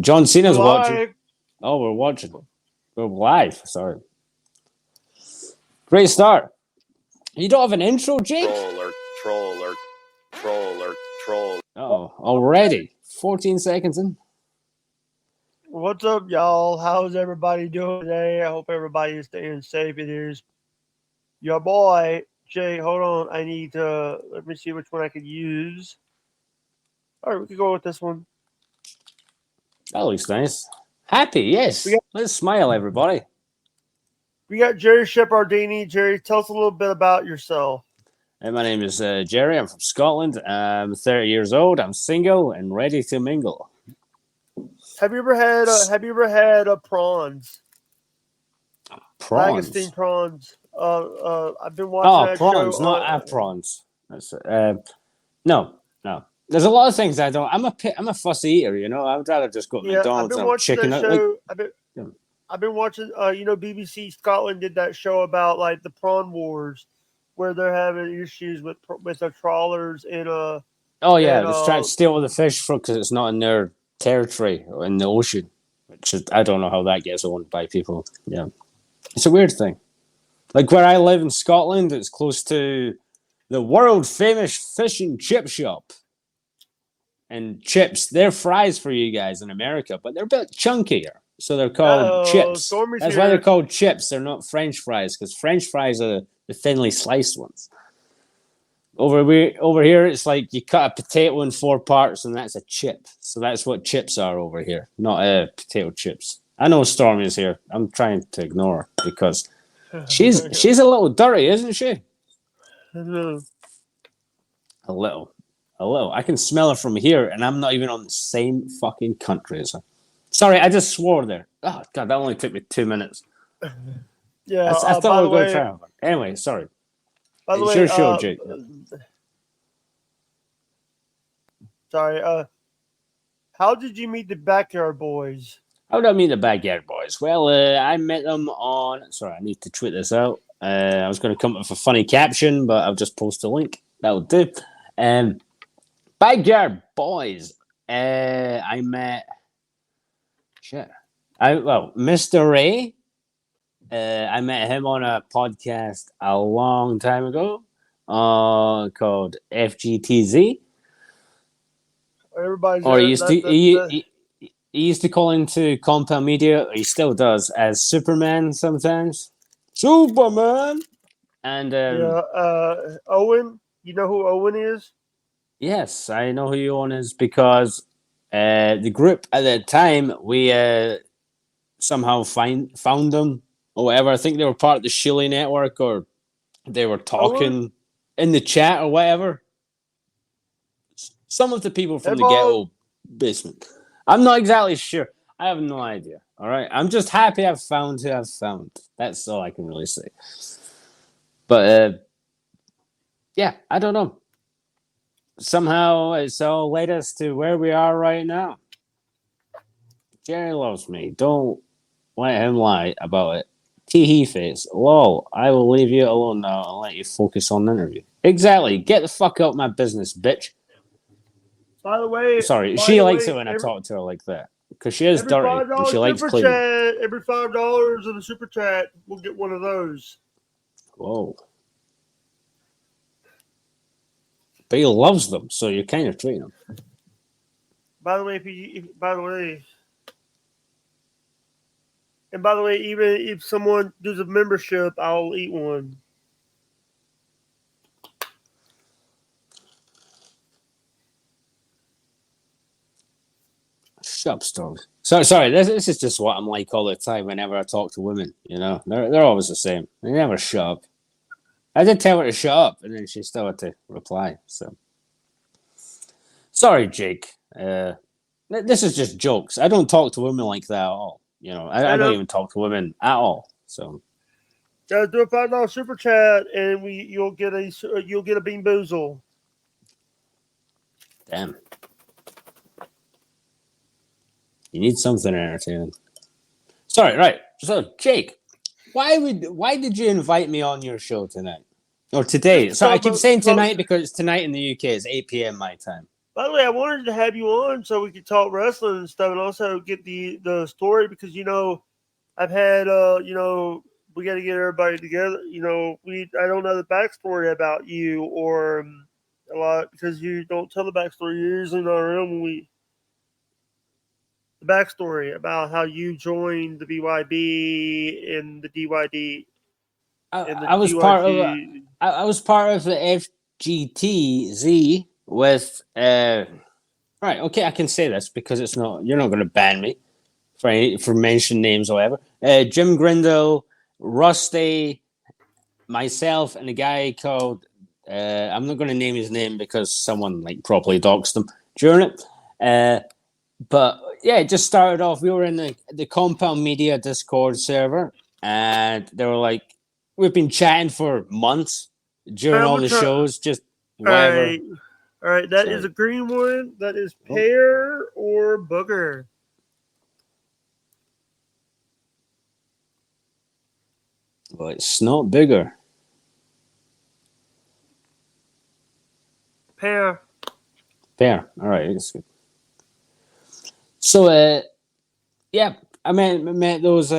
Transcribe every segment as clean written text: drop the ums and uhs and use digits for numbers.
John Cena's watching. Live. Oh, we're watching. We're live. Sorry. Great start. You don't have an intro, Jake? Troller. Oh, already. 14 seconds in. What's up, y'all? How's everybody doing today? I hope everybody is staying safe. It is your boy, Jay. Hold on. I need to, let me see which one I could use. All right, we can go with this one. That looks nice. Happy, yes. Let's smile, everybody. We got Jerry Shepardini. Jerry, tell us a little bit about yourself. Hey, my name is Jerry. I'm from Scotland. I'm 30 years old. I'm single and ready to mingle. Have you ever had prawns? Prawns? Lagosteen prawns. I've been watching that prawns, show. not prawns. That's no. There's a lot of things I don't. I'm a fussy eater, you know. I would rather just go to McDonald's I've been and watching chicken. that show. I've been watching. BBC Scotland did that show about like the prawn wars, where they're having issues with the trawlers in Oh yeah, they're trying to steal the fish because it's not in their territory or in the ocean. Which is, I don't know how that gets owned by people. Yeah, it's a weird thing. Like where I live in Scotland, it's close to the world famous fish and chip shop. And chips, they're fries for you guys in America, but they're a bit chunkier. So they're called chips. That's why they're called chips. They're not French fries, because French fries are the thinly sliced ones. Over here, it's like you cut a potato in 4 parts, and that's a chip. So that's what chips are over here, not potato chips. I know Stormy's here. I'm trying to ignore her because she's a little dirty, isn't she? A little. I can smell her from here, and I'm not even on the same fucking country as her. Sorry, I just swore there. Oh, God, that only took me 2 minutes. Yeah, I thought we were going to try. Anyway, sorry. It's your show, Jake. Sorry. How did you meet the Backyard Boys? How did I meet the Backyard Boys? Well, I met them on... Sorry, I need to tweet this out. I was going to come up with a funny caption, but I'll just post a link. That'll do. Backyard Boys. I met... Mr. Ray. I met him on a podcast a long time ago called FGTZ. He used to call into Compound Media. He still does as Superman sometimes. Superman. And Owen. You know who Owen is? Yes, I know who Owen is because the group at that time we somehow found them or whatever. I think they were part of the Shilly network or they were talking in the chat or whatever. Some of the people from the ghetto basement. I'm not exactly sure. I have no idea. All right. I'm just happy I've found who I've found. That's all I can really say. But yeah, I don't know. Somehow it's all led us to where we are right now. Jerry loves me. Don't let him lie about it. Tee-hee face. Lol. I will leave you alone now and let you focus on the interview. Exactly. Get the fuck out of my business, bitch. By the way... Sorry, she likes it when I talk to her like that. Because she is dirty and she likes cleaning. Every $5 in the super chat, we'll get one of those. Whoa. But he loves them, so you're kind of treating him. By the way, even if someone does a membership, I'll eat one. Shut up, Storm. Sorry, this is just what I'm like all the time whenever I talk to women, you know? They're always the same. They never shut up. I did tell her to shut up, and then she still had to reply, so... Sorry, Jake. This is just jokes. I don't talk to women like that at all. You know, I don't even talk to women at all, so... Do a $5 super chat, and you'll get a Bean Boozle. Damn. You need something entertaining. Sorry, right. So, Jake, why did you invite me on your show tonight? Or today? So I keep saying tonight because it's tonight in the UK. It's 8 p.m. my time. By the way, I wanted to have you on so we could talk wrestling and stuff, and also get the story because I've had we got to get everybody together. I don't know the backstory about you or a lot because you don't tell the backstory. You're usually not around when we the backstory about how you joined the BYB and the DYD and the I was part of DYG. I was part of the FGTZ with right. Okay, I can say this because it's not you're not going to ban me for mention names or whatever. Jim Grindle, Rusty, myself, and a guy called I'm not going to name his name because someone like properly doxed him during it. But yeah, it just started off. We were in the Compound Media Discord server, and they were like, we've been chatting for months during I'm all gonna the try. shows, just All whatever. right, all right. That is So, a green one. That is oh, pear or booger. well, it's not bigger. Pear. Fair. All right, it's good. So, yeah, I met those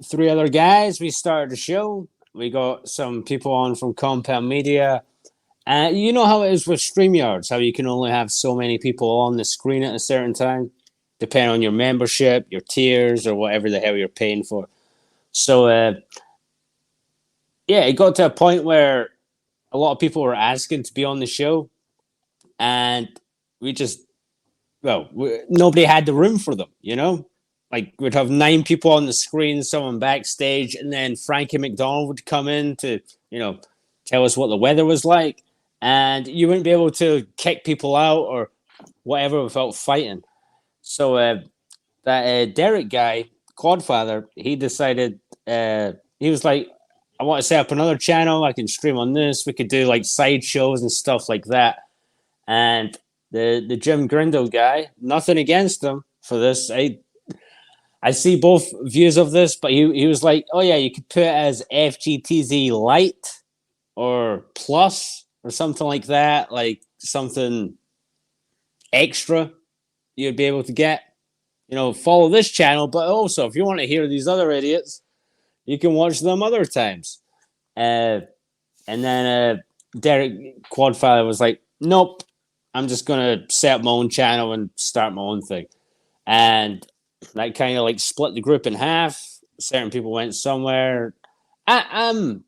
three other guys. We started the show. We got some people on from Compound Media. You know how it is with StreamYards, how you can only have so many people on the screen at a certain time, depending on your membership, your tiers, or whatever the hell you're paying for. So, yeah, it got to a point where a lot of people were asking to be on the show, and we just, nobody had the room for them, you know? Like, we'd have 9 people on the screen, someone backstage, and then Frankie McDonald would come in to, you know, tell us what the weather was like. And you wouldn't be able to kick people out or whatever without fighting. So that Derek guy, Quadfather, he decided he was like, I want to set up another channel. I can stream on this. We could do like side shows and stuff like that. And the Jim Grindle guy, nothing against him for this. I see both views of this, but he was like, oh yeah, you could put it as FGTZ Light or Plus or something like that, like something extra you'd be able to get. You know, follow this channel, but also if you want to hear these other idiots, you can watch them other times. And then Derek Quadfather was like, nope, I'm just gonna set up my own channel and start my own thing. And that kind of like split the group in half. Certain people went somewhere. I'm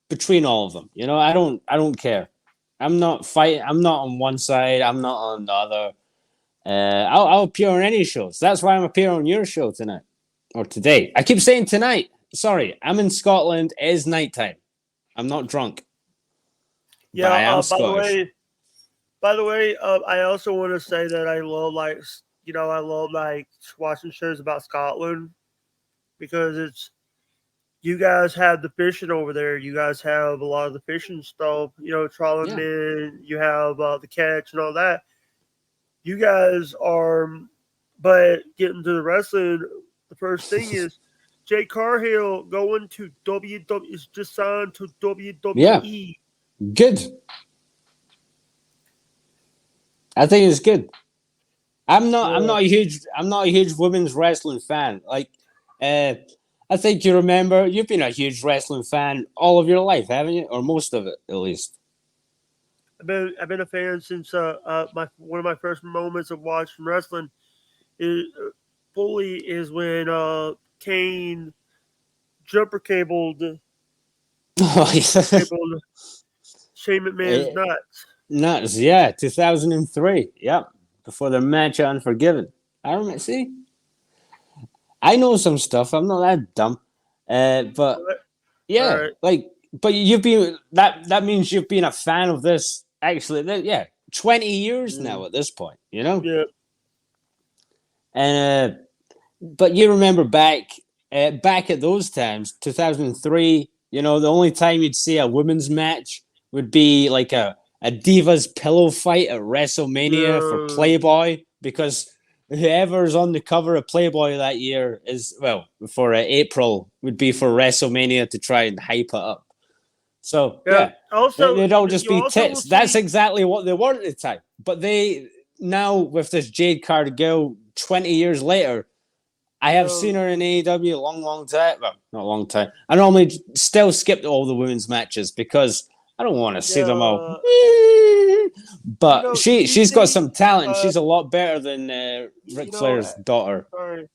between all of them. You know, I don't care. I'm not fighting. I'm not on one side. I'm not on the other. I'll appear on any shows. That's why I'm appearing on your show tonight or today. I keep saying tonight. Sorry, I'm in Scotland. It is nighttime. I'm not drunk, but Yeah. I am Scottish. By the way, I also want to say that I love I love like watching shows about Scotland because it's you guys have the fishing over there. You guys have a lot of the fishing stuff. Trawling Yeah. men. You have the catch and all that. You guys are, but getting to the wrestling, the first thing is Jay Carhill going to WWE is just signed to Yeah. WWE. Good. I think it's good. I'm not. I'm Yeah. not a huge. I'm not a huge women's wrestling fan. Like, uh, I think you remember you've been a huge wrestling fan all of your life, haven't you? Or most of it, at least. I've been a fan since my one of my first moments of watching wrestling is fully is when Kane jumper cabled Oh, yeah. cabled Shane McMahon's Eh, nuts. Nuts. Yeah, 2003. Yep, before the match at Unforgiven. I remember. See, I know some stuff. I'm not that dumb. But All yeah, right. like, but you've been that. That means you've been a fan of this. Actually, yeah, 20 years now Mm, at this point. You know, yeah. and but you remember back at those times, 2003. You know, the only time you'd see a women's match would be like a divas pillow fight at WrestleMania for Yeah. Playboy because whoever's on the cover of Playboy that year is for April would be for WrestleMania to try and hype it up. So Yeah. yeah, Also, they'd all just you be also will tits. That's see. exactly what they were at the time. But now with this Jade Cargill 20 years later, I have seen her in AEW a long, long time. Well, not a long time. I normally still skip all the women's matches because I don't want to see them all. But she's got some talent. She's a lot better than Ric Flair's daughter. Sorry.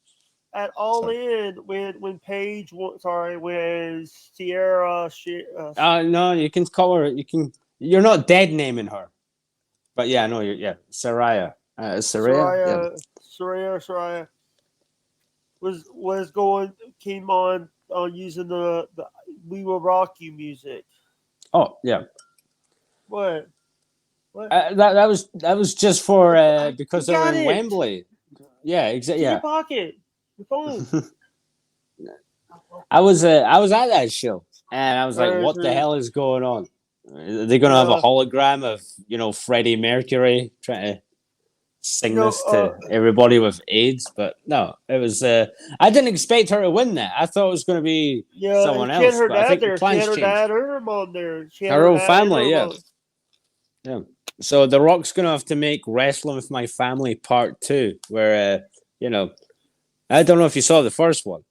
At All In, when Paige, when Sierra, no, you can call her. You're not dead naming her, but yeah, no, Saraya. Saraya came on using the "We Will Rock You" music. Oh yeah. What? That was just for because they were in Wembley. Yeah, exactly. Yeah. Your pocket. Your phone. I was at that show and I was like, what the hell is going on? Are they going to have a hologram of Freddie Mercury trying to sing this to everybody with AIDS? But no, it was. I didn't expect her to win that. I thought it was going to be someone else. Her but I think the plans changed. Her mom there. Her whole family, yeah. Yeah. So The Rock's going to have to make Wrestling with My Family Part 2, where I don't know if you saw the first one.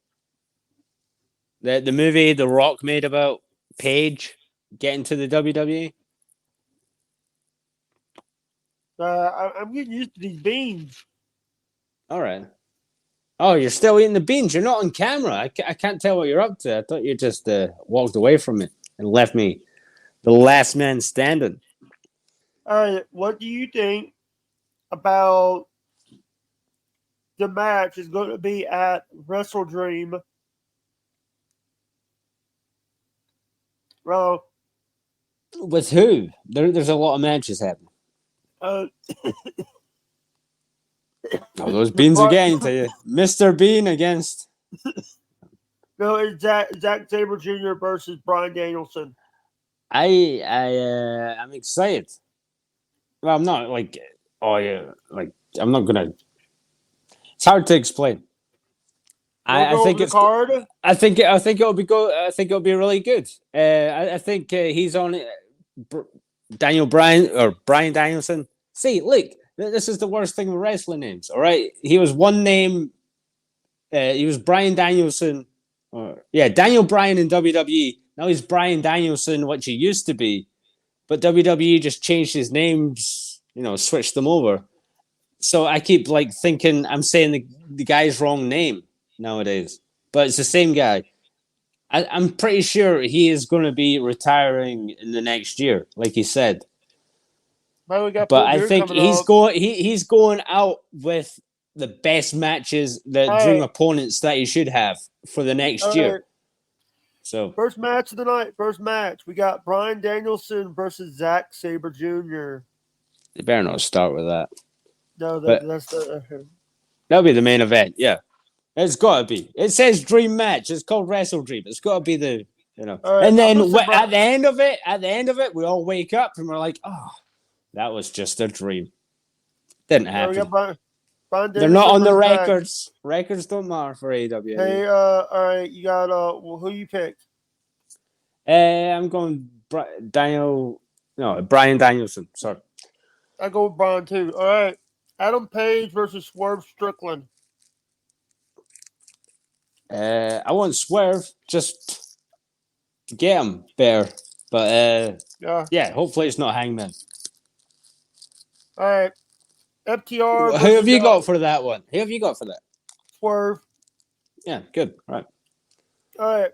The movie The Rock made about Paige getting to the WWE. I'm getting used to these beans. All right. Oh, you're still eating the beans. You're not on camera. I can't tell what you're up to. I thought you just walked away from it and left me the last man standing. All right. What do you think about the match is going to be at Wrestle Dream? Well, with who? There's a lot of matches happening. Those beans are getting to you. Mr. Bean against. No, it's Zack Sabre Jr. versus Bryan Danielson. I'm excited. Well, I'm not I'm not gonna. It's hard to explain. I think it's. Card? I think it'll be good. I think it'll be really good. I think he's on Bryan Danielson. See, look, this is the worst thing with wrestling names. All right, he was one name. He was Bryan Danielson. Daniel Bryan in WWE. Now he's Bryan Danielson, what he used to be, but WWE just changed his names. Switched them over. So I keep thinking I'm saying the guy's wrong name nowadays, but it's the same guy. I'm pretty sure he is going to be retiring in the next year, like he said. But I think he's going out with the best matches, the dream opponents that he should have for the next year. So first match of the night. We got Bryan Danielson versus Zack Sabre Jr. You better not start with that. No, that's the. That'll be the main event. Yeah, it's got to be. It says dream match. It's called Wrestle Dream. It's got to be the. Right, and then at the end of it, we all wake up and we're like, oh, that was just a dream. Didn't happen. They're not on the records. Records don't matter for AEW. Hey, all right, you got who you pick? I'm going Bryan Danielson. Sorry. I go with Bryan too. All right, Adam Page versus Swerve Strickland. I want Swerve just to get him better, but hopefully it's not Hangman. All right. FTR. Who have you got for that one? Who have you got for that? Swerve. Yeah, good. All right.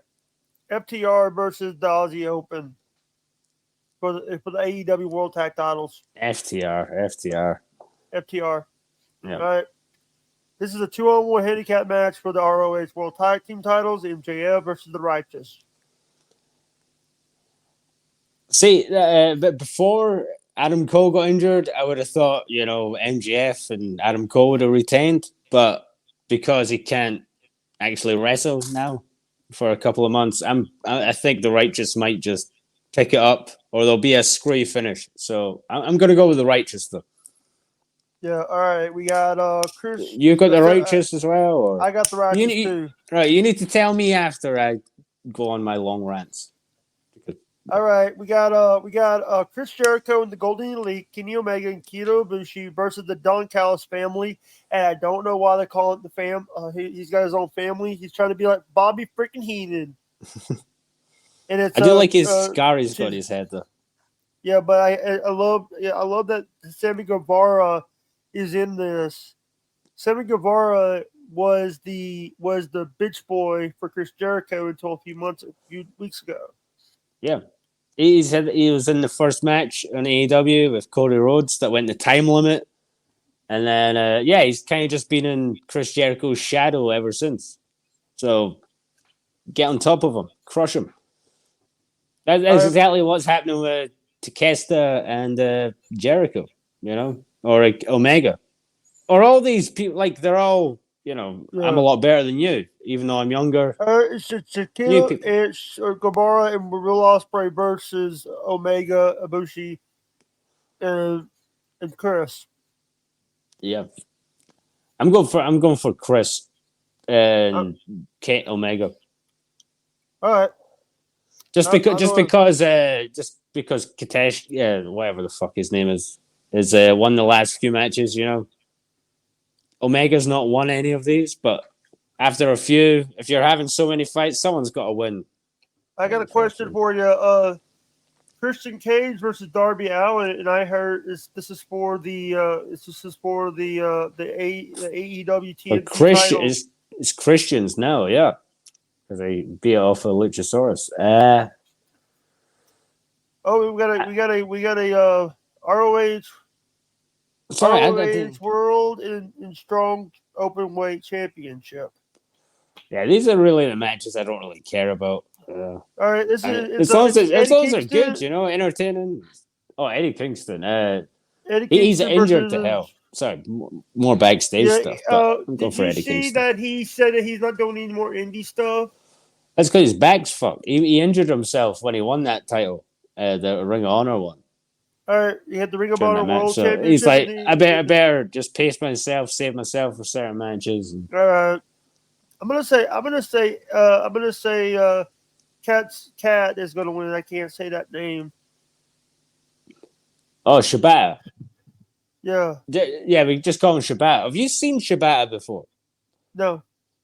FTR versus the Aussie Open for the AEW World Tag Titles. FTR. Yeah. All right. This is a 2-on-1 handicap match for the ROH World Tag Team Titles. MJF versus the Righteous. See, but before Adam Cole got injured, I would have thought, MJF and Adam Cole would have retained. But because he can't actually wrestle now for a couple of months, I think the Righteous might just pick it up, or there'll be a screwy finish. So I'm going to go with the Righteous, though. Yeah, all right. We got Chris. You got the Righteous as well? Or? I got the Righteous too. Right, you need to tell me after I go on my long rants. All right, we got Chris Jericho and the Golden Elite, Kenny Omega and Kito Ibushi versus the Don Callis family, and I don't know why they call it the fam. He's got his own family. He's trying to be like Bobby freaking Heenan, and it's I do like his scar he's got his head though. Yeah, but I love that Sammy Guevara is in this. Sammy Guevara was the bitch boy for Chris Jericho until a few weeks ago. Yeah. He was in the first match on AEW with Cody Rhodes that went the time limit. And then, he's kind of just been in Chris Jericho's shadow ever since. So get on top of him, crush him. That's exactly what's happening with Takeshita and Jericho, or Omega. Or all these people, like, they're all, I'm a lot better than you, even though I'm younger. It's Shaquille, it's Guevara and Will Ospreay versus Omega, Ibushi, and Chris. Yeah, I'm going for Chris and Kate Omega. All right. Just because Katesh, whatever the fuck his name is won the last few matches. Omega's not won any of these, but after a few, if you're having so many fights, someone's got to win. I got a question for you. Christian Cage versus Darby Allin, and I heard this is for the AEW TNT title. It's Christians now, yeah, because they beat off a Luchasaurus. We got a ROH. Sorry, ROH World and Strong Openweight Championship. Yeah, these are really the matches I don't really care about. All right, as long as they're good, entertaining. Oh, Eddie Kingston. He's injured to hell. Sorry, more backstage stuff. But I'm going for Eddie Kingston. Did you see that he said that he's not doing any more indie stuff? That's because his back's fucked. He injured himself when he won that title, the Ring of Honor one. All right, he had the Ring of Honor World Championship. He's like, I better just pace myself, save myself for certain matches. All right, I'm gonna say, Cat is gonna win. I can't say that name. Oh, Shibata. Yeah. Yeah, we just call him Shibata. Have you seen Shibata before? No.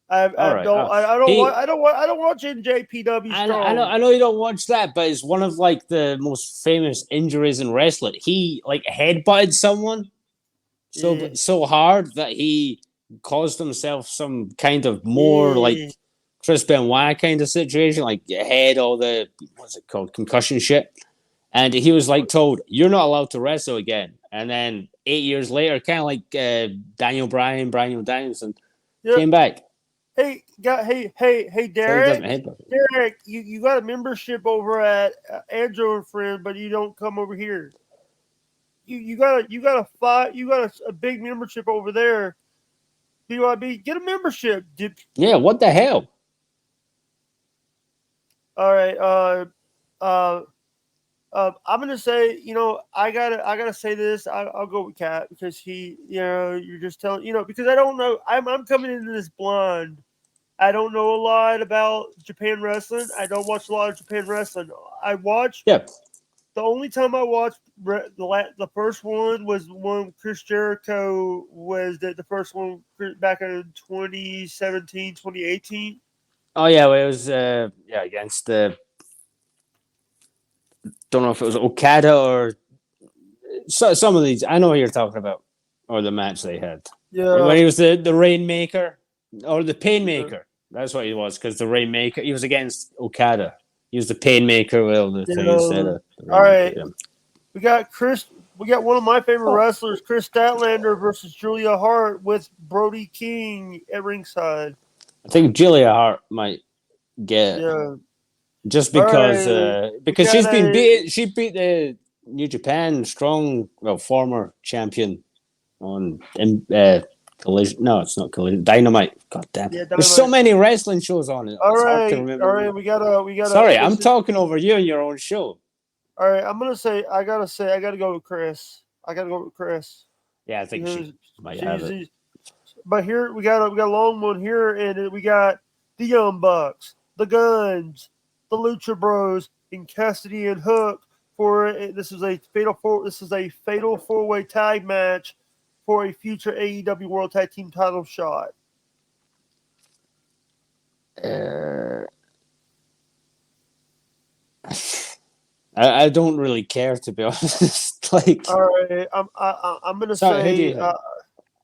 I don't watch NJPW Strong. I know you don't watch that, but it's one of like the most famous injuries in wrestling. He like headbutted someone so hard that he caused himself some kind of more like Chris Benoit kind of situation, like head all the what's it called, concussion shit. And he was like told, "You're not allowed to wrestle again." And then 8 years later, kind of like Brian Danielson came back. Hey, Derek. Derek, you got a membership over at Andrew and Friend, but you don't come over here. You got a big membership over there. BYB, get a membership. Yeah, what the hell? All right. I'm gonna say, I gotta say this. I'll go with Cat because he, you're just telling, because I don't know. I'm coming into this blind. I don't know a lot about Japan wrestling. I don't watch a lot of Japan wrestling. I watch. Yeah. The only time I watched the first one was when Chris Jericho was the first one back in 2017, 2018. Oh yeah, well, it was against the. Don't know if it was Okada or some of these. I know what you're talking about, or the match they had. Yeah, when he was the Rainmaker or the Painmaker. Yeah. That's what he was, because the Rainmaker. He was against Okada. He was the Painmaker. Well, the thing instead of. All right, we got Chris. We got one of my favorite wrestlers, Chris Statlander versus Julia Hart with Brody King at ringside. I think Julia Hart might get. Yeah. Just because she's been beat. She beat the New Japan former champion on Collision. No, it's not Collision. Dynamite. God damn. Yeah, There's so many wrestling shows on it. All right. We got. Sorry, I'm talking over you in your own show. All right, I gotta go with Chris. Yeah, I think she might have it. But here we got a long one here, and we got the Young Bucks, the Guns, the Lucha Bros, and Cassidy and Hook for this is a fatal four-way tag match for a future AEW World Tag Team title shot. I don't really care, to be honest. Like, all right, I'm gonna sorry, who do say you think?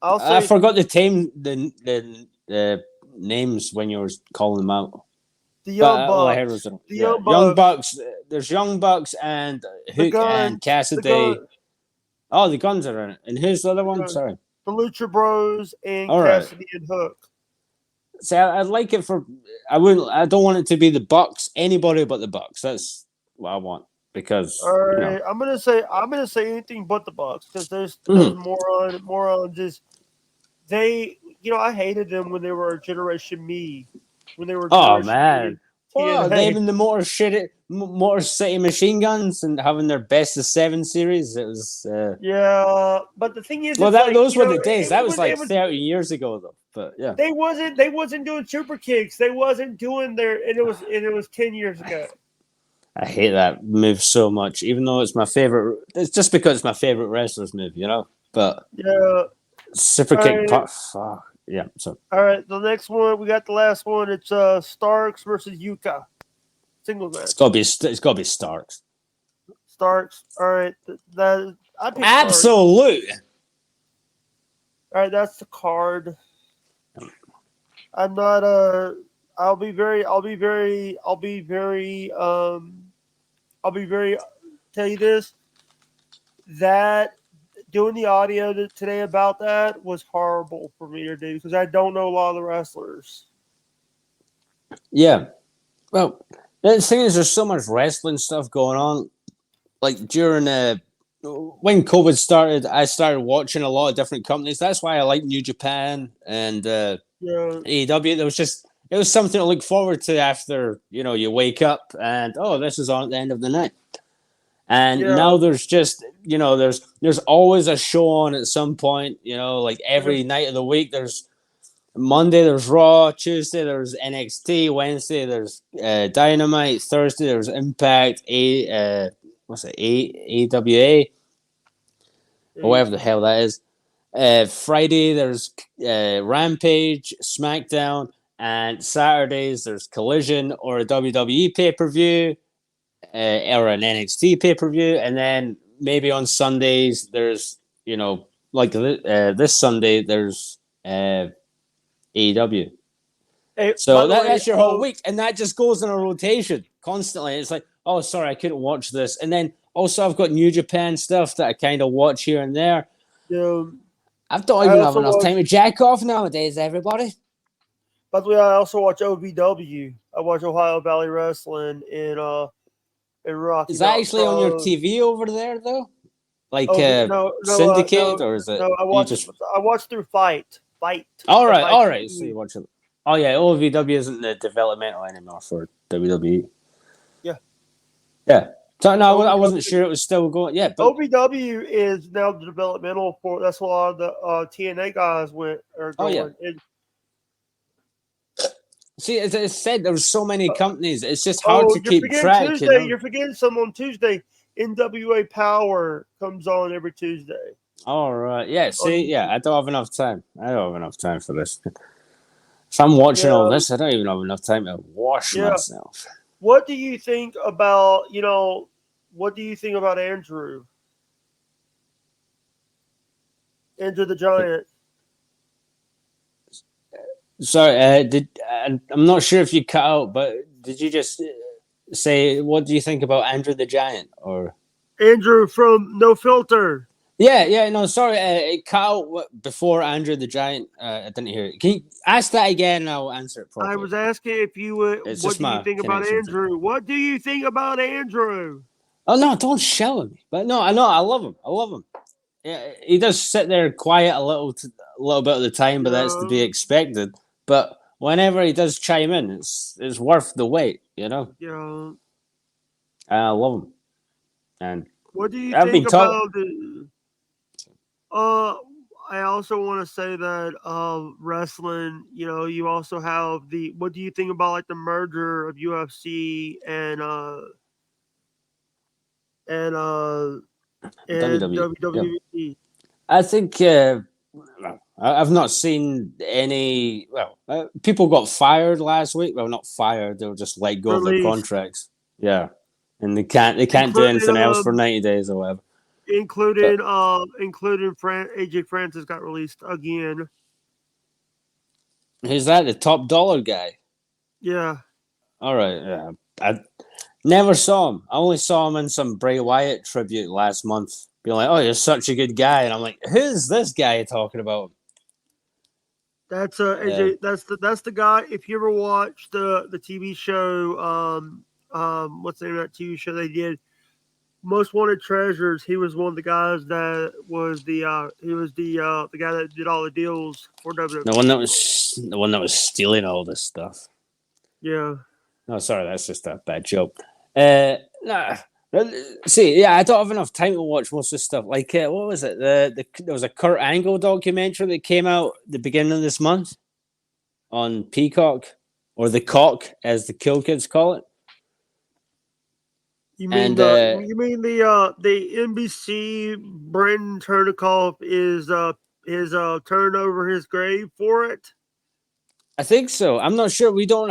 I'll I say forgot the names when you were calling them out. the But Young all I heard was Bucks, the Young Young Bucks, Bucks. There's Young Bucks and the Hook and Guns, the Cassidy. Guns, Oh, the Guns are in it. And who's the other the one? Guns, Sorry. the Lucha Bros, and All right. Cassidy and Hook. See, I'd like it for. I wouldn't. I don't want it to be the Bucks. Anybody but the Bucks. That's what I want because All right, I'm gonna say anything but the Bucks because there's Mhm. more on just they. I hated them when they were Generation Me, when they were Oh Generation Me man. and Well, they TNA. having the Motor City Machine Guns and having their best of 7 series. It was. Yeah, but the thing is, Well, it's like those were the days. That was it like was 30 years ago, though. But yeah, they wasn't doing super kicks. They wasn't doing their and it was 10 years ago. I hate that move so much. Even though it's my favorite, it's just because it's my favorite wrestler's move, But Yeah. super All kick, right. fuck. Yeah. So All right. The next one we got the last one. It's Starks versus Yuka singles match. it's gotta be Starks. Starks. All right. That I picked Starks. Absolute. All right. That's the card. I'm not I'll be very tell you this that doing the audio today about that was horrible for me to do because I don't know a lot of the wrestlers. Yeah. Well, the thing is, there's so much wrestling stuff going on. Like during when COVID started, I started watching a lot of different companies. That's why I like New Japan and Yeah. AEW. It was something to look forward to after you wake up and this is on at the end of the night. And Yeah. now there's just there's always a show on at some point. Like every night of the week. There's Monday there's Raw, Tuesday there's NXT, Wednesday there's Dynamite, Thursday there's Impact, AWA or whatever the hell that is. Friday there's Rampage, SmackDown, and Saturdays there's Collision or a WWE pay per view or an NXT pay per view, and then maybe on Sundays there's like this Sunday there's AEW. Hey, So by the way, that's your whole week, and that just goes in a rotation constantly. It's like, oh, sorry, I couldn't watch this, and then also I've got New Japan stuff that I kind of watch here and there. I don't even have enough time to jack off nowadays, everybody. By the way, I also watch OVW. I watch Ohio Valley Wrestling in Rocky. Is that actually on your TV over there, though? Like Syndicate, or is it? No, I watch through Fight. All right. So you watch it. Oh yeah, OVW isn't the developmental anymore for WWE. Yeah. So no, I wasn't sure it was still going. Yeah, but OVW is now the developmental for. That's a lot of the TNA guys are going. Oh yeah. See, as I said, there was so many companies. It's just hard to keep track. Tuesday, You're forgetting some on Tuesday. NWA Power comes on every Tuesday. All right. Yeah. See, I don't have enough time. I don't have enough time for this. If I'm watching all this, I don't even have enough time to wash myself. What do you think about What do you think about Andrew? Andrew the Giant. Sorry, I'm not sure if you cut out, but did you just say what do you think about Andrew the Giant or Andrew from No Filter? Yeah, no, sorry, it cut out before Andrew the Giant. I didn't hear it. Can you ask that again? And I'll answer it properly. I was asking if you would. What do you think about Andrew? What do you think about Andrew? Oh no! Don't shout at me. But no, I know I love him. Yeah, he does sit there quiet a little bit of the time, but that's to be expected. But whenever he does chime in, it's worth the wait. Yeah. I love him. And what do you think about the? I also want to say that wrestling. You also have the. What do you think about like the merger of UFC and and WWE. Yeah. WWE. I think I've not seen any. Well, people got fired last week. Well, not fired. They were just let go of their Released, contracts. Yeah, and they can't do including anything else for 90 days or whatever. So including AJ Francis got released again. who's that? The top dollar guy. Yeah, All right. Yeah. I never saw him. I only saw him in some Bray Wyatt tribute last month. Being like, "Oh, you're such a good guy," and I'm like, "Who's this guy talking about?" that's Uh, AJ. That's the guy. If you ever watched the TV show, what's the name of that TV show they did? Most Wanted Treasures. He was one of the guys that was the guy that did all the deals for the WWE. one that was stealing all this stuff. Yeah. No, sorry, that's just a bad joke. Nah. See, yeah, I don't have enough time to watch most of this stuff. Like, what was it? There was a Kurt Angle documentary that came out the beginning of this month on Peacock, or the Cock, as the cool kids call it. You mean And the NBC Brendan Turnikoff is turned over his grave for it? I think so. I'm not sure. We don't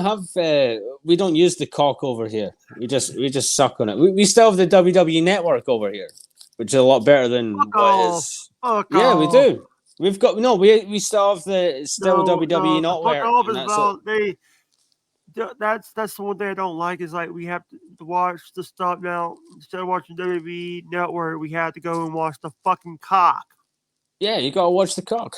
use the Cock over here. We just suck on it. We still have the WWE Network over here, which is a lot better than Fuck what off. is. Fuck Yeah, we off. do. We've got no. We still have the still No, WWE the fuck Network, off and is that's all. about that's the one thing I don't like is like we have to watch the stuff now instead of watching WWE Network. We have to go and watch the fucking cock. Yeah, you gotta watch the Cock.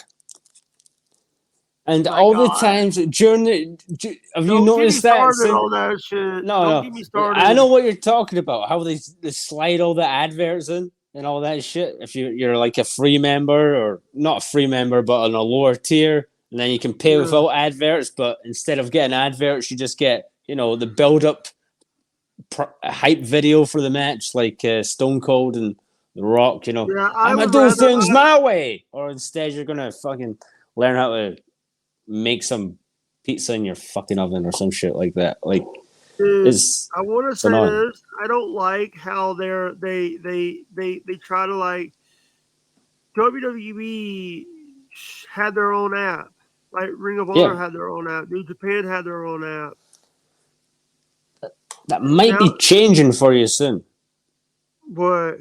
And My all the God, times during have you don't get me noticed that? started Since on that shit. no, Don't no, get me I started. know what you're talking about. How they slide all the adverts in and all that shit. If you're like a free member, or not a free member, but on a lower tier, and then you can pay Yeah, without adverts. But instead of getting adverts, you just get the build up hype video for the match, like Stone Cold and The Rock. yeah. I'm I gonna would do rather. things my way, or instead you're gonna fucking learn how to make some pizza in your fucking oven or some shit like that. Like, Dude, it's I want to it's say annoying. this. I don't like how they try to like WWE had their own app. Like Ring of Honor Yeah, had their own app. New Japan had their own app. that might Now, be changing for you soon. what?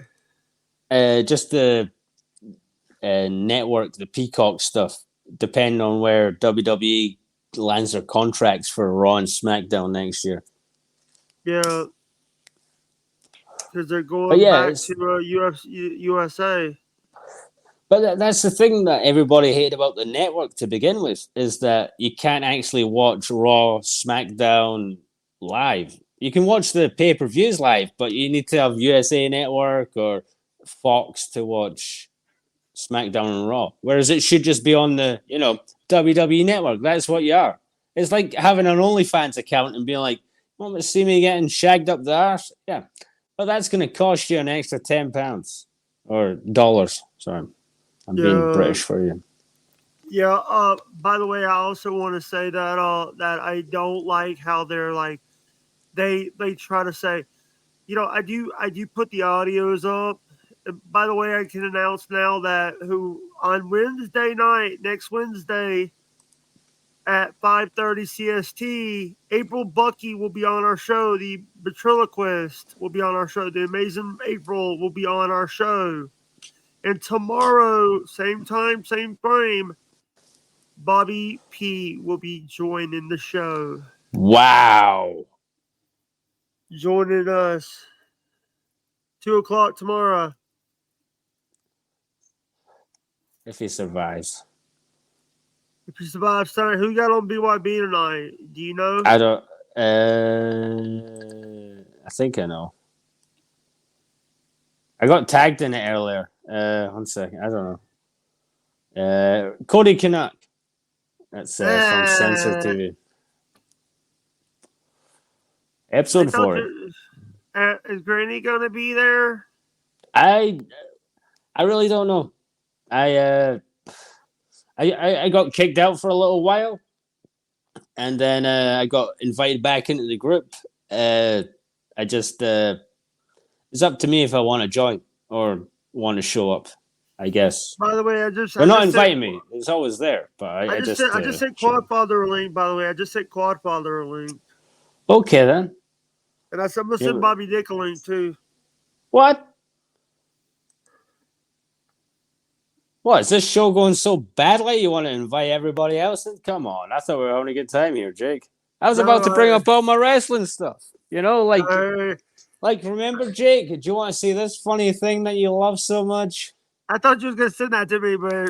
Just the network, the Peacock stuff, depending on where WWE lands their contracts for Raw and SmackDown next year. Yeah, because they're But going yeah, back to USA. but that's the thing that everybody hated about the network to begin with, is that you can't actually watch Raw, SmackDown live. You can watch the pay-per-views live, but you need to have USA Network or Fox to watch SmackDown and Raw. Whereas it should just be on the, WWE Network. That's what you are. It's like having an OnlyFans account and being like, want to see me getting shagged up the arse? Yeah. But that's going to cost you an extra £10 or dollars. Sorry. I'm being Yeah, British for you. yeah. By the way, I also want to say that I don't like how they're like they try to say, I do put the audios up. By the way, I can announce now that who on Wednesday night, next Wednesday at 5:30 CST, April Bucky will be on our show. The ventriloquist will be on our show. The amazing April will be on our show. And tomorrow, same time, same frame, Bobby P will be joining the show. Wow. Joining us 2 o'clock tomorrow. If he survives. If he survives tonight, who got on BYB tonight? Do you know? I don't. I think I know. I got tagged in it earlier. 1 second. I don't know. Cody Canuck. That's from Sensor Uh, TV. I Episode thought 4. is Granny gonna be there? I really don't know. I got kicked out for a little while, and then I got invited back into the group. I just It's up to me if I want to join or want to show up. I guess. By the way, They're not inviting me. It's always there, but I just sent Quadfather a link. By the way, I just sent Quadfather a link. Okay then. And I'm gonna send Bobby Dick a link too. What? What, is this show going so badly? You want to invite everybody else in? Come on. I thought we were having a good time here, Jake. I was about to bring up all my wrestling stuff. You know, like remember, Jake? Do you want to see this funny thing that you love so much? I thought you was going to send that to me, but...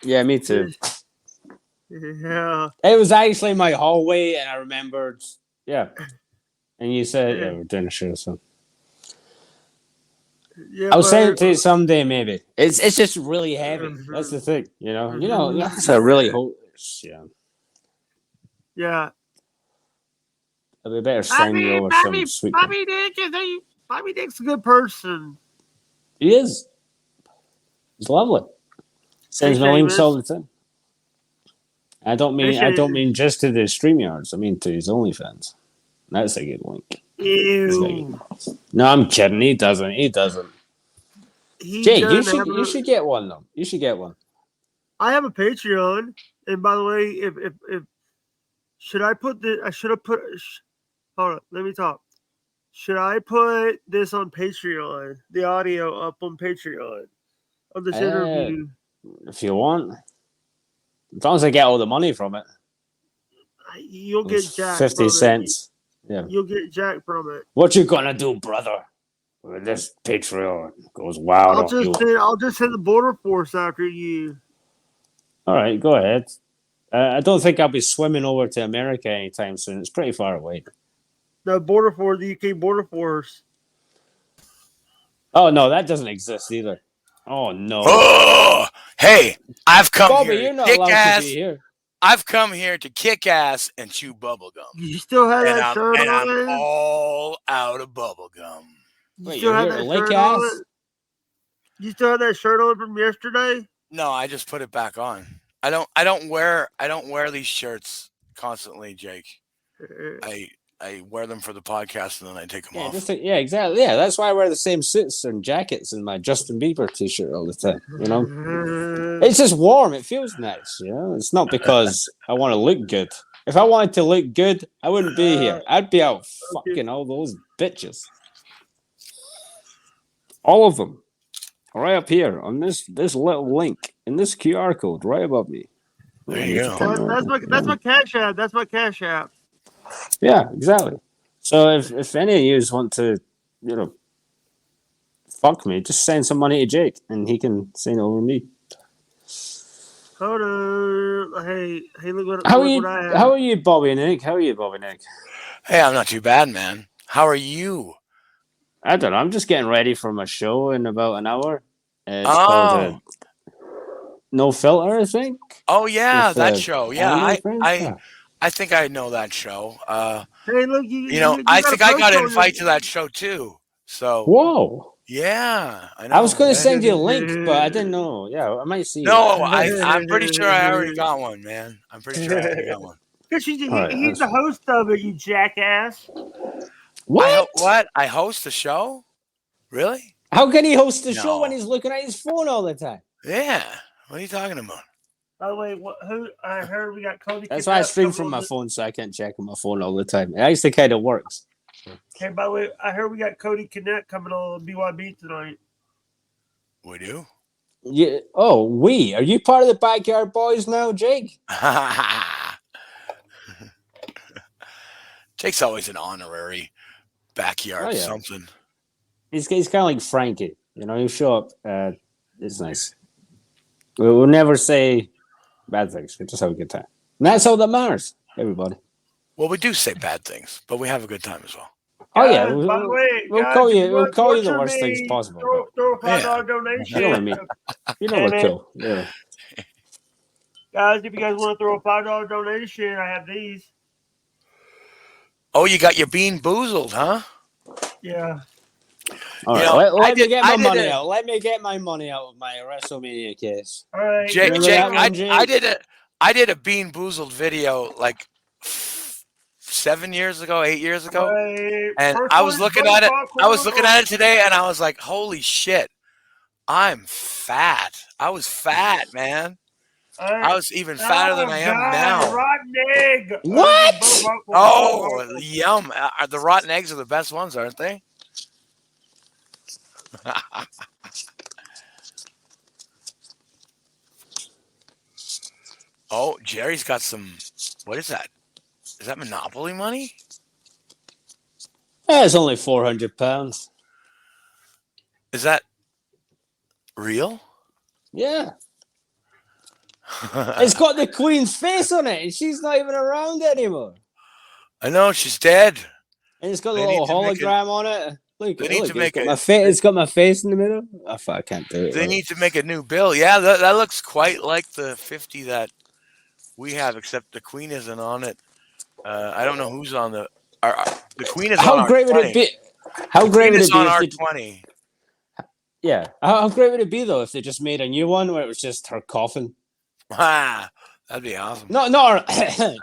Yeah, me too. Yeah. It was actually my hallway, and I remembered. Yeah. And you said, yeah, we're doing a show, so... Yeah, I'll send it to you someday, maybe. It's just really heavy. That's the thing, you know. That's a really yeah. Yeah. We better send you over some sweet. Bobby Dick's a good person. He is. He's lovely. Sends me links all the time. I don't mean just to the StreamYards. I mean to his OnlyFans. That's a good link. Ew. No, I'm kidding. He doesn't. Jake, you should get one though. You should get one. I have a Patreon, and by the way, if should I put the? I should have put. Hold on, let me talk. Should I put this on Patreon? The audio up on Patreon of this interview. If you want, as long as I get all the money from it. You'll get jack 50 cents. Yeah. You'll get jack from it. What you gonna do, brother? With this Patreon goes wild. I'll just send the border force after you. All right, go ahead. I don't think I'll be swimming over to America anytime soon. It's pretty far away. No, border force, the UK border force. Oh no, that doesn't exist either. Oh no. Oh, hey, I've come Bobby, here. You're not allowed to be here. I've come here to kick ass and chew bubblegum. You still have that shirt on? I'm all out of bubblegum. Wait, you're here to lick ass? You still have that shirt on from yesterday? No, I just put it back on. I don't wear these shirts constantly, Jake. I wear them for the podcast and then I take them off. Exactly. Yeah, that's why I wear the same suits and jackets and my Justin Bieber t-shirt all the time. You know, it's just warm. It feels nice. You know, it's not because I want to look good. If I wanted to look good, I wouldn't be here. I'd be out fucking all those bitches. All of them. Right up here on this little link in this QR code right above me. There you go. That's my Cash App. That's my Cash App. Yeah, exactly. So if any of you want to, fuck me, just send some money to Jake and he can send over me. Hold on. Hey, look what I have. How are you, Bobby Nick? Hey, I'm not too bad, man. How are you? I don't know. I'm just getting ready for my show in about an hour. It's called No Filter, I think. Oh yeah, that show. Yeah, I think I know that show. Hey, look, I think I got an invite to that show too. So whoa. Yeah, I know. I was going to send you a link, but I didn't know. Yeah, I might see. No, I'm pretty sure I already got one, man. I'm pretty sure I already got one. He's the host of it, you jackass. What? I host the show? Really? How can he host the show when he's looking at his phone all the time? Yeah. What are you talking about? By the way, I heard we got Cody. That's why I stream from my phone, so I can't check on my phone all the time. It actually kind of works. Hey, by the way, I heard we got Cody Connect coming on BYB tonight. We do? Yeah. Oh, are you part of the Backyard Boys now, Jake? Jake's always an honorary backyard something. He's kind of like Frankie. He'll show up. It's nice. We'll never say bad things. We just have a good time. And that's all that matters, everybody. Well, we do say bad things, but we have a good time as well. Oh yeah, by the way, we'll call you the worst things possible. Throw a $5 donation. You know what I mean? We're cool. Yeah. Guys, if you guys want to throw a $5 donation, I have these. Oh, you got your bean boozled, huh? Yeah. All right, let me get my money out. Let me get my money out of my WrestleMania case. All right, Jake, I did a bean boozled video like 7 years ago, 8 years ago, Right. and First I one was is looking at it. I was popcorn looking at it today, and I was like, "Holy shit, I'm fat." I was fat, man. All right. I was even fatter than Oh I am God, now. rotten egg. This is butter What? popcorn. Oh, yum! The rotten eggs are the best ones, aren't they? Oh, Jerry's got some. What is that? Is that Monopoly money? It's only £400. Is that real? Yeah. It's got the Queen's face on it, and she's not even around anymore. I know she's dead. And it's got a They need little to make hologram on it. Look, They need look, to it's make got a. my face. It's got my face in the middle. I can't do it. They Right. need to make a new bill. Yeah, that looks quite like the 50 that we have, except the Queen isn't on it. I don't know who's on the Queen is on How our great would it 20. be? How The great Queen would is it be on if our they? 20. Yeah. How great would it be though if they just made a new one where it was just her coffin? Ah, that'd be awesome. Not her,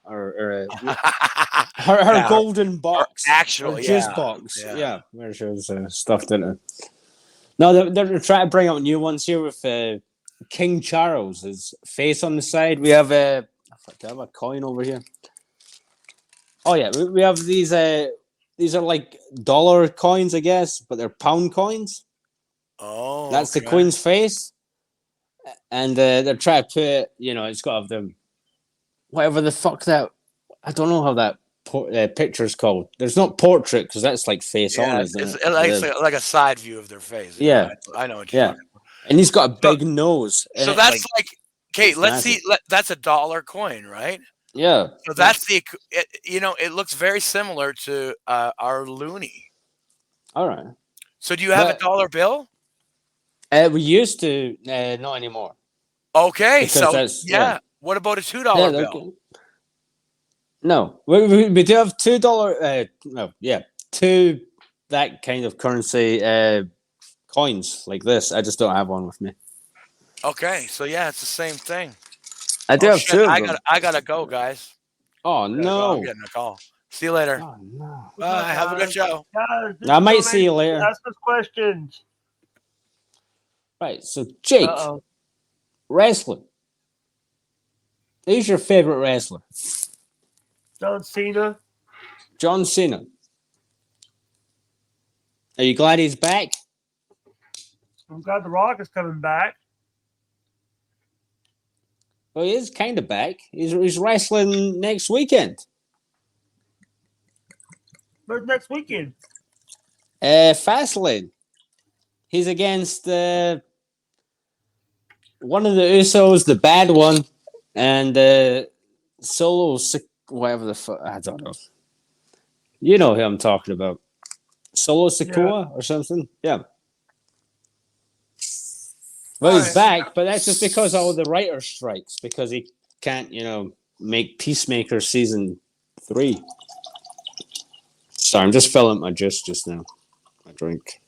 or her Yeah, golden box, actual, her yeah, jizz box. yeah. Yeah, where she was stuffed in it. No, they're trying to bring out new ones here with King Charles, his face on the side. We have do I have a coin over here? Oh yeah, we have these. These are like dollar coins, I guess, but they're pound coins. Oh, That's the okay. Queen's face, and they're trying to put. It's got them. Whatever the fuck that. I don't know how that picture's called. There's not portrait because that's like face on, Yeah, isn't it's it? like a side view of their face. Yeah, I know what you're yeah. talking about. And he's got a So, big nose. And so it, that's like, Kate. it's Let's see. massive. That's a dollar coin, right? Yeah. So that's it looks very similar to our loonie. All right. So do you have a But dollar bill? we used to, not anymore. Okay, Because so that's yeah. What about a $2 Yeah, bill? okay. No, we do have $2. No, yeah, two that kind of currency coins like this. I just don't have one with me. Okay, so yeah, it's the same thing. I do Oh have shit! two of them. I gotta go, guys. Oh I gotta go. no! I'm getting a call. See you later. Oh no! Bye. Have a good show. Guys, I might see you later. Ask us questions. Right. So Jake, wrestling. Who's your favorite wrestler? John Cena. John Cena. Are you glad he's back? I'm glad The Rock is coming back. Well, he is kind of back. He's wrestling next weekend. Where's next weekend? Fastlane. He's against one of the Usos, the bad one, and Solo, whatever the fuck. I don't know. You know who I'm talking about. Solo Sikoa or something? Yeah. Well, he's back, but that's just because of all the writer strikes, because he can't, make Peacemaker season 3. Sorry, I'm just filling my juice just now. My drink.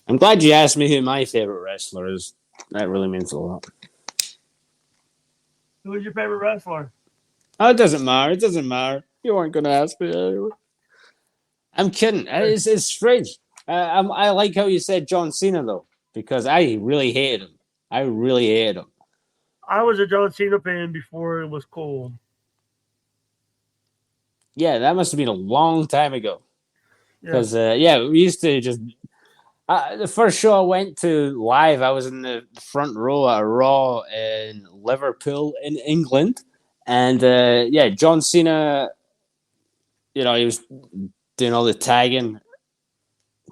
I'm glad you asked me who my favorite wrestler is. That really means a lot. Who is your favorite wrestler? Oh, it doesn't matter. It doesn't matter. You weren't going to ask me anyway. I'm kidding. It's strange. I like how you said John Cena, though, because I really hated him. I was a John Cena fan before it was cool. Yeah, that must have been a long time ago. Because, we used to just... the first show I went to live, I was in the front row at a Raw in Liverpool in England. And, John Cena, he was doing all the tagging,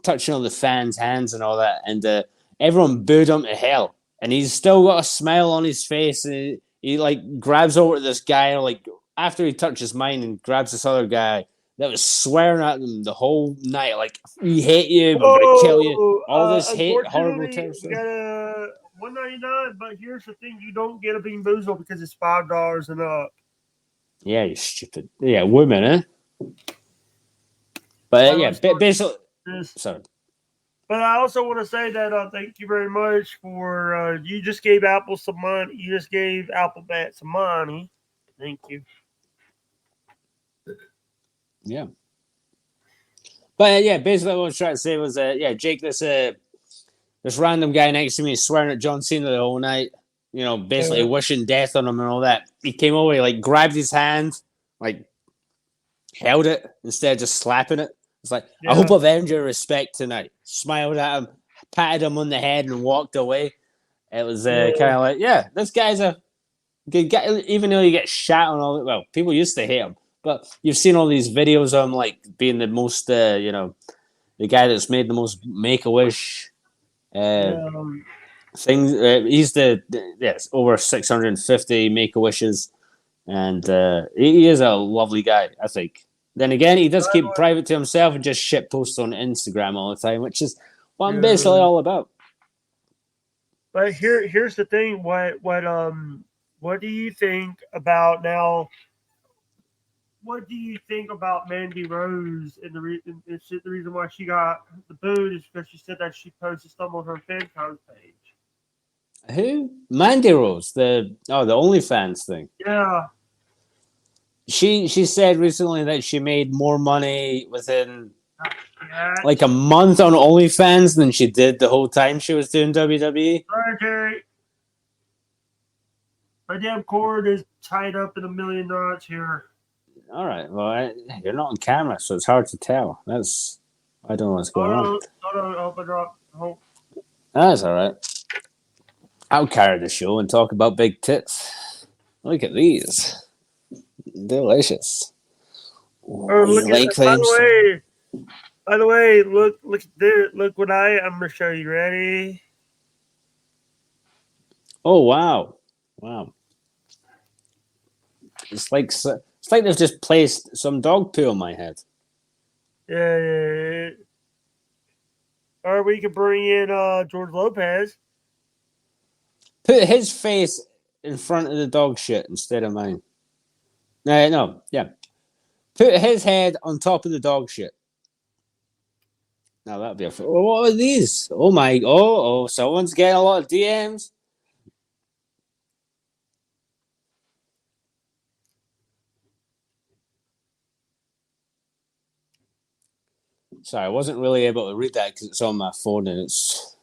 touching all the fans' hands and all that. And everyone booed him to hell. And he's still got a smile on his face. And he like, grabs over to this guy, like, after he touches mine and grabs this other guy that was swearing at them the whole night, like, we hate you, we're going to kill you. All this hate, horrible terror stuff. You got a $1.99, but here's the thing: you don't get a Bean Boozled because it's $5 and up. Yeah, you stupid. Yeah, women, eh? But basically, sorry. But I also want to say that thank you very much for you just gave Apple some money. You just gave Alphabet some money. Thank you. Yeah. But yeah, basically what I was trying to say was Jake, this random guy next to me swearing at John Cena the whole night, basically wishing death on him and all that. He came over, he like grabbed his hand, like held it instead of just slapping it. It's like, I hope I've earned your respect tonight. Smiled at him, patted him on the head, and walked away. It was kind of like, this guy's a good guy, even though he gets shot on all. Well, people used to hate him, but you've seen all these videos of him like being the most, the guy that's made the most Make-A-Wish things. He's over 650 Make-A-Wishes, and he is a lovely guy, I think. Then again, he does keep private to himself and just shit posts on Instagram all the time, which is what I'm basically all about. But here's the thing. What do you think about now? What do you think about Mandy Rose and the reason why she got the boot is because she said that she posted stuff on her fan page. Who? Mandy Rose, the OnlyFans thing. Yeah. She said recently that she made more money within like a month on OnlyFans than she did the whole time she was doing WWE. Sorry, Terry. My damn cord is tied up in a million knots here. All right. Well, you're not on camera, so it's hard to tell. I don't know what's going on. That's all right. I'll carry the show and talk about big tits. Look at these. Delicious. By the way, look what I'm gonna show you. Ready? Oh wow. It's like they've just placed some dog poo on my head. Yeah. Or we could bring in George Lopez. Put his face in front of the dog shit instead of mine. No. Put his head on top of the dog shit. Now that'd be what are these? Oh my! Oh! Someone's getting a lot of DMs. Sorry, I wasn't really able to read that because it's on my phone and it's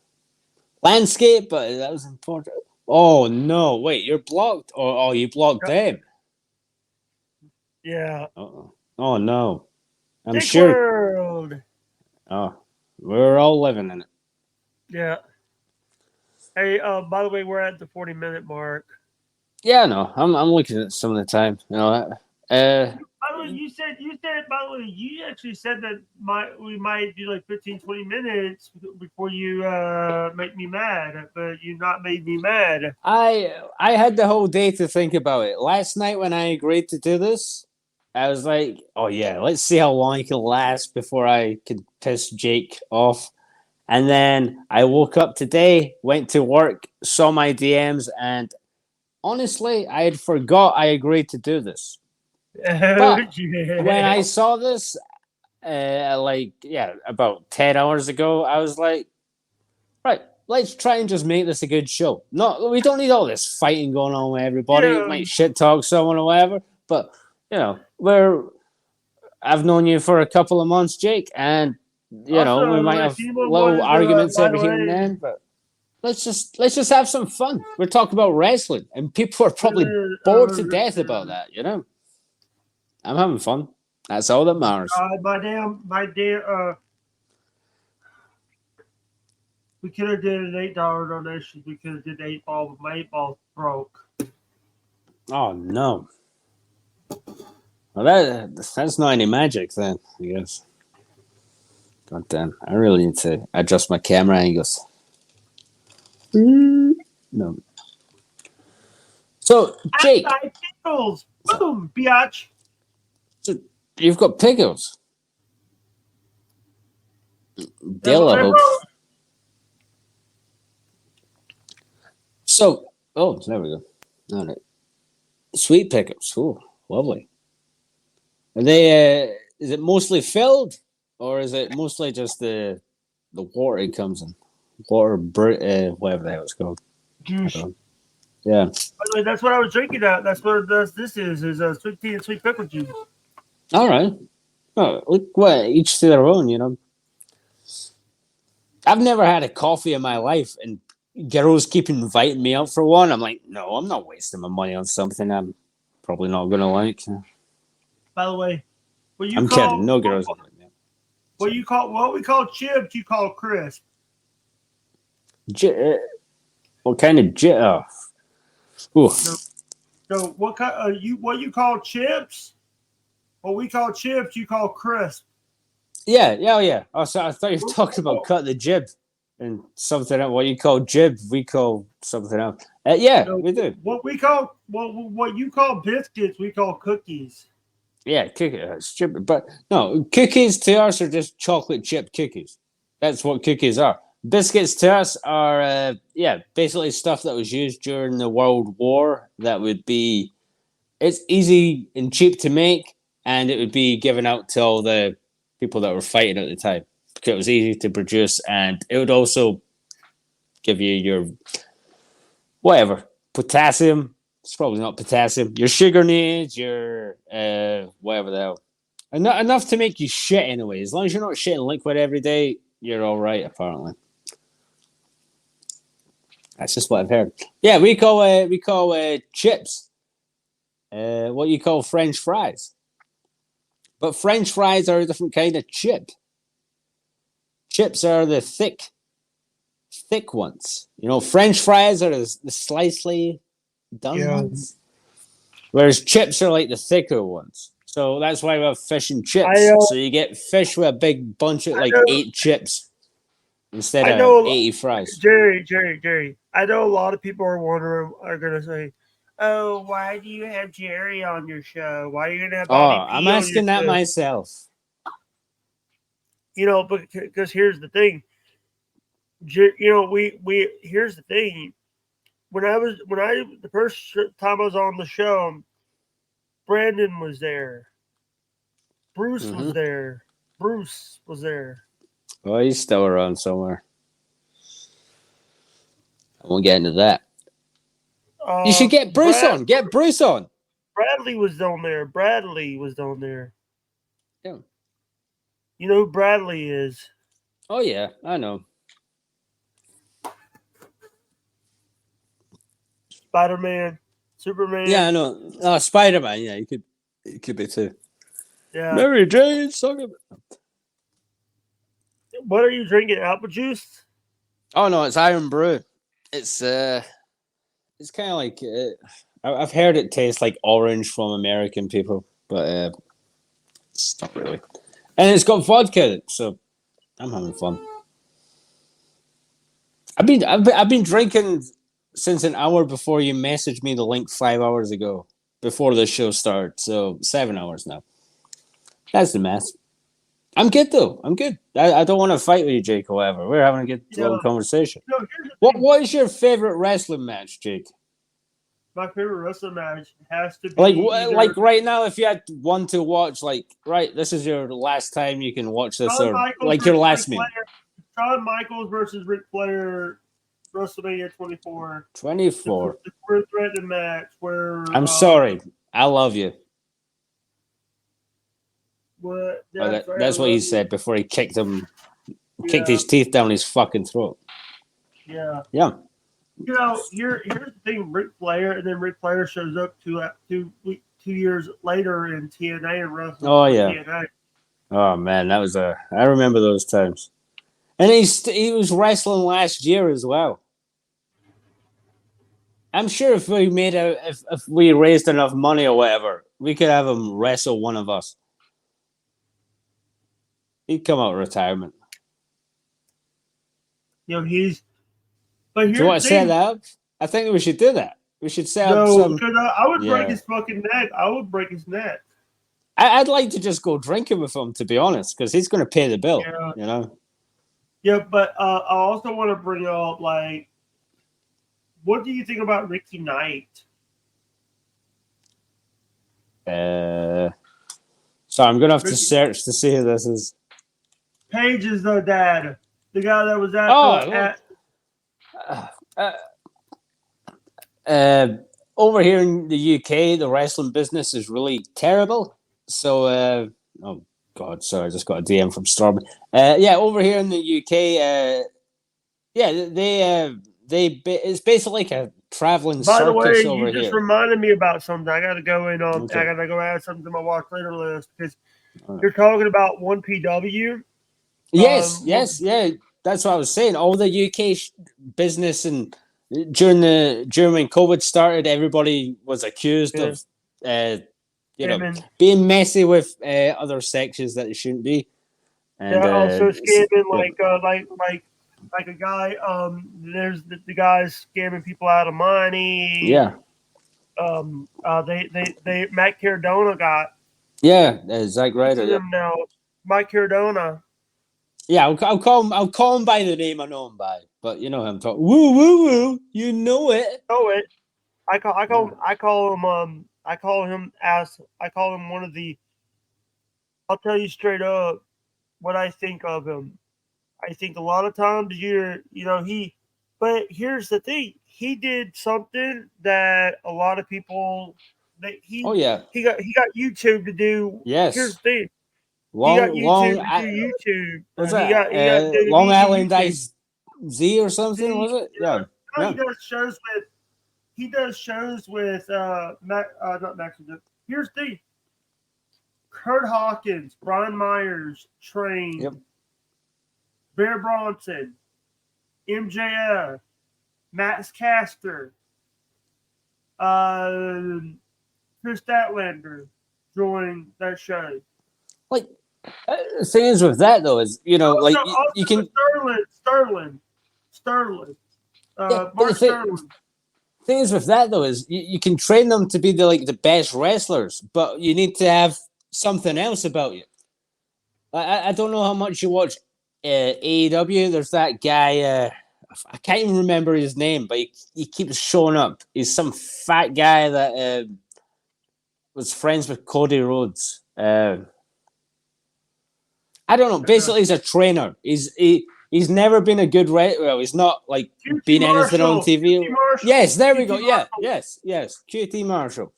landscape, but that was important. Oh no! Wait, you're blocked, or you blocked them? Yeah. Oh no! I'm Dick sure. World. Oh, we're all living in it. Yeah. Hey, by the way, we're at the 40-minute mark. Yeah, no, I'm looking at some of the time. By the way, you said. By the way, you actually said that we might do like 15, 20 minutes before you make me mad, but you not made me mad. I had the whole day to think about it. Last night when I agreed to do this, I was like, oh yeah, let's see how long it can last before I could piss Jake off. And then I woke up today, went to work, saw my DMs, and honestly, I had forgot I agreed to do this. But when I saw this, about 10 hours ago, I was like, right, let's try and just make this a good show. No, we don't need all this fighting going on with everybody. You might shit talk someone or whatever, but I've known you for a couple of months, Jake, and we might have little arguments every here and then, but let's just have some fun. We're talking about wrestling, and people are probably bored to death about that. I'm having fun. That's all that matters. My damn. We could have did an $8 donation. We could have did 8 ball, but my 8 ball broke. Oh no. Well, that's not any magic then, I guess. God damn, I really need to adjust my camera angles. No. So, Jake. Pickles. Boom, biatch. So you've got pickles. Dilla hopes. So, there we go. All right. Sweet pickles. Oh, lovely. Are they? Is it mostly filled, or is it mostly just the water it comes in? Water, whatever the hell it's called. Juice. Yeah. By the way, that's what I was drinking. That's what this is sweet tea and sweet pickle juice. All right. Oh, look what each to their own, you know. I've never had a coffee in my life, and girls keep inviting me out for one. I'm like, no, I'm not wasting my money on something I'm probably not gonna like. By the way, what you I'm kidding. call No girls invite me out. what we call chips, you call crisp. What kind of oh. Ooh. So what you call chips? What we call chips, you call crisp. Yeah. Oh, so I thought you were talking about Oh, cut the jib and something else. What you call jib, we call something else. Yeah, no, we do. what you call biscuits, we call cookies. Yeah, cookie. Stupid, but no, cookies to us are just chocolate chip cookies. That's what cookies are. Biscuits to us are, basically stuff that was used during the World War. That would be, it's easy and cheap to make, and it would be given out to all the people that were fighting at the time because it was easy to produce, and it would also give you your whatever potassium. It's probably not potassium. Your sugar needs, your whatever the hell. Enough to make you shit anyway. As long as you're not shitting liquid every day, you're all right. Apparently, that's just what I've heard. Yeah, we call chips what you call French fries, but French fries are a different kind of chip. Chips are the thick ones. You know, French fries are the slicely done Yeah. ones, whereas chips are like the thicker ones. So that's why we have fish and chips. I So you get fish with a big bunch of like know 8 chips instead I of know 80 fries. Jerry. I know a lot of people are gonna say, "Oh, why do you have Jerry on your show? Why are you gonna have Oh, Bobby I'm P on your asking that show?" myself. You know, because here's the thing. We here's the thing. When I the first time I was on the show, Brandon was there. Bruce Mm-hmm. was there. Bruce was there. Oh, he's still around somewhere. I won't get into that. You should get Bruce on. Get Bruce on. Bradley was down there. Bradley was down there. Yeah. You know who Bradley is? Oh yeah, I know. Spider-Man, Superman. Yeah, I know. Oh, Spider-Man. Yeah, he could be too. Yeah. Mary Jane, suck it. What are you drinking? Apple juice? Oh no, it's Iron Brew. It's kind of like I've heard it tastes like orange from American people, but it's not really. And it's got vodka in it, so I'm having fun. I've been drinking since an hour before you messaged me the link 5 hours ago, before the show started. So 7 hours now. That's the mess. I'm good though. I'm good. I don't want to fight with you, Jake. However, we're having a good little conversation. No, here's the thing. What is your favorite wrestling match, Jake? My favorite wrestling match has to be like right now, if you had one to watch, like right, this is your last time you can watch this, Shawn or Michaels like your versus last Ric meal. Flair. Shawn Michaels versus Ric Flair, WrestleMania 24. 24. The first threatened match where I'm sorry. I love you. What? That's what he said before he kicked Yeah. his teeth down his fucking throat. Yeah. Yeah. You know, here's the thing: Ric Flair, and then Ric Flair shows up 2 years later in TNA and wrestles. Oh yeah. TNA. Oh man, I remember those times. And he was wrestling last year as well. I'm sure if we raised enough money or whatever, we could have him wrestle one of us. He'd come out of retirement. You know, but here's Do you want the to set thing. that up? I think we should do that. We should set up No, some. because I would break Yeah. his fucking neck. I would break his neck. I'd like to just go drinking with him, to be honest, because he's going to pay the bill. Yeah. You know. Yeah, but I also want to bring up, like, what do you think about Ricky Knight? So I'm gonna have to search to see who this is. Paige is the dad, the guy that was over here in the UK, the wrestling business is really terrible. So, God, sorry, I just got a DM from Storm. Yeah, over here in the UK, it's basically like a traveling By the way, circus you over just here. reminded me about something. I got to go in. Okay. I got to go add something to my watch later list because All right. you're talking about 1PW. Yes, yeah. That's what I was saying. All the UK business and during when COVID started, everybody was accused Yeah. of, uh, Scamming. being messy with other sections that they shouldn't be. And Yeah, also scamming yeah. like a guy. There's the guys scamming people out of money. Yeah, They Matt Cardona got yeah, Zack Ryder. Yeah, him now. Mike Cardona. yeah. I'll call him by the name I know him by. But you know him talk. Woo woo woo. You know it. Know it. I call Yeah. him one of the. I'll tell you straight up what I think of him. I think a lot of times he. But here's the thing: he did something that a lot of people that Oh yeah. he got YouTube to do. Here's Yes. the thing: he got Long. YouTube to do YouTube. Was He got that Long WWE Island YouTube. Ice Z or something? Was it? Yeah. Now Yeah. he does shows with not Max. Here's the thing: Kurt Hawkins, Brian Myers, Train, Yep. Bear Bronson, MJF, Max Caster, Chris Statlander joined that show. Like the thing is with that though is like you can Sterling, yeah, but Mark Sterling. thing is with that though is you can train them to be the best wrestlers, but you need to have something else about you. I don't know how much you watch AEW. There's that guy. I can't even remember his name, but he keeps showing up. He's some fat guy that was friends with Cody Rhodes. I don't know. Basically, he's a trainer. He's never been a good well. He's not like been anything on TV. Yes, there we go. Yeah, yes. QT Marshall.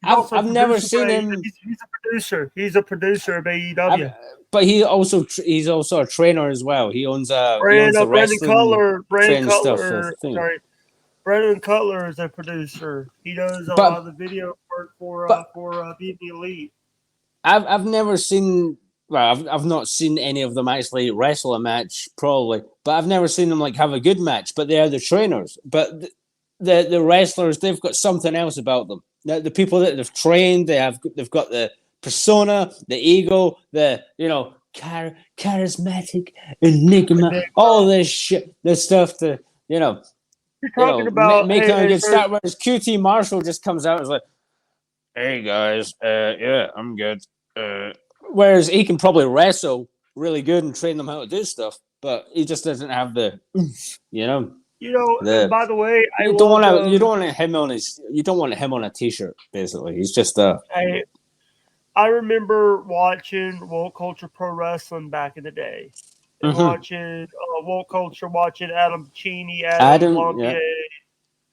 I've never seen him. He's a producer. He's a producer of AEW. But he's also a trainer as well. He owns the Brandon Cutler. Sorry, Brandon Cutler is a producer. He does a lot of the video work for Being the Elite. I've never seen. Well, I've not seen any of them actually wrestle a match, probably, but I've never seen them have a good match. But they are the trainers. But the wrestlers, they've got something else about them. The people that they've trained, they've got the persona, the ego, the charismatic enigma, all this shit, this stuff to You're talking about make a good start. Whereas QT Marshall just comes out and is like, "Hey guys, yeah, I'm good." Whereas he can probably wrestle really good and train them how to do stuff, but he just doesn't have the, by the way, you don't want him on a t-shirt. Basically, he's just I remember watching Woke Culture Pro Wrestling back in the day, and watching Woke Culture, watching Adam Cheney, Adam Blampier.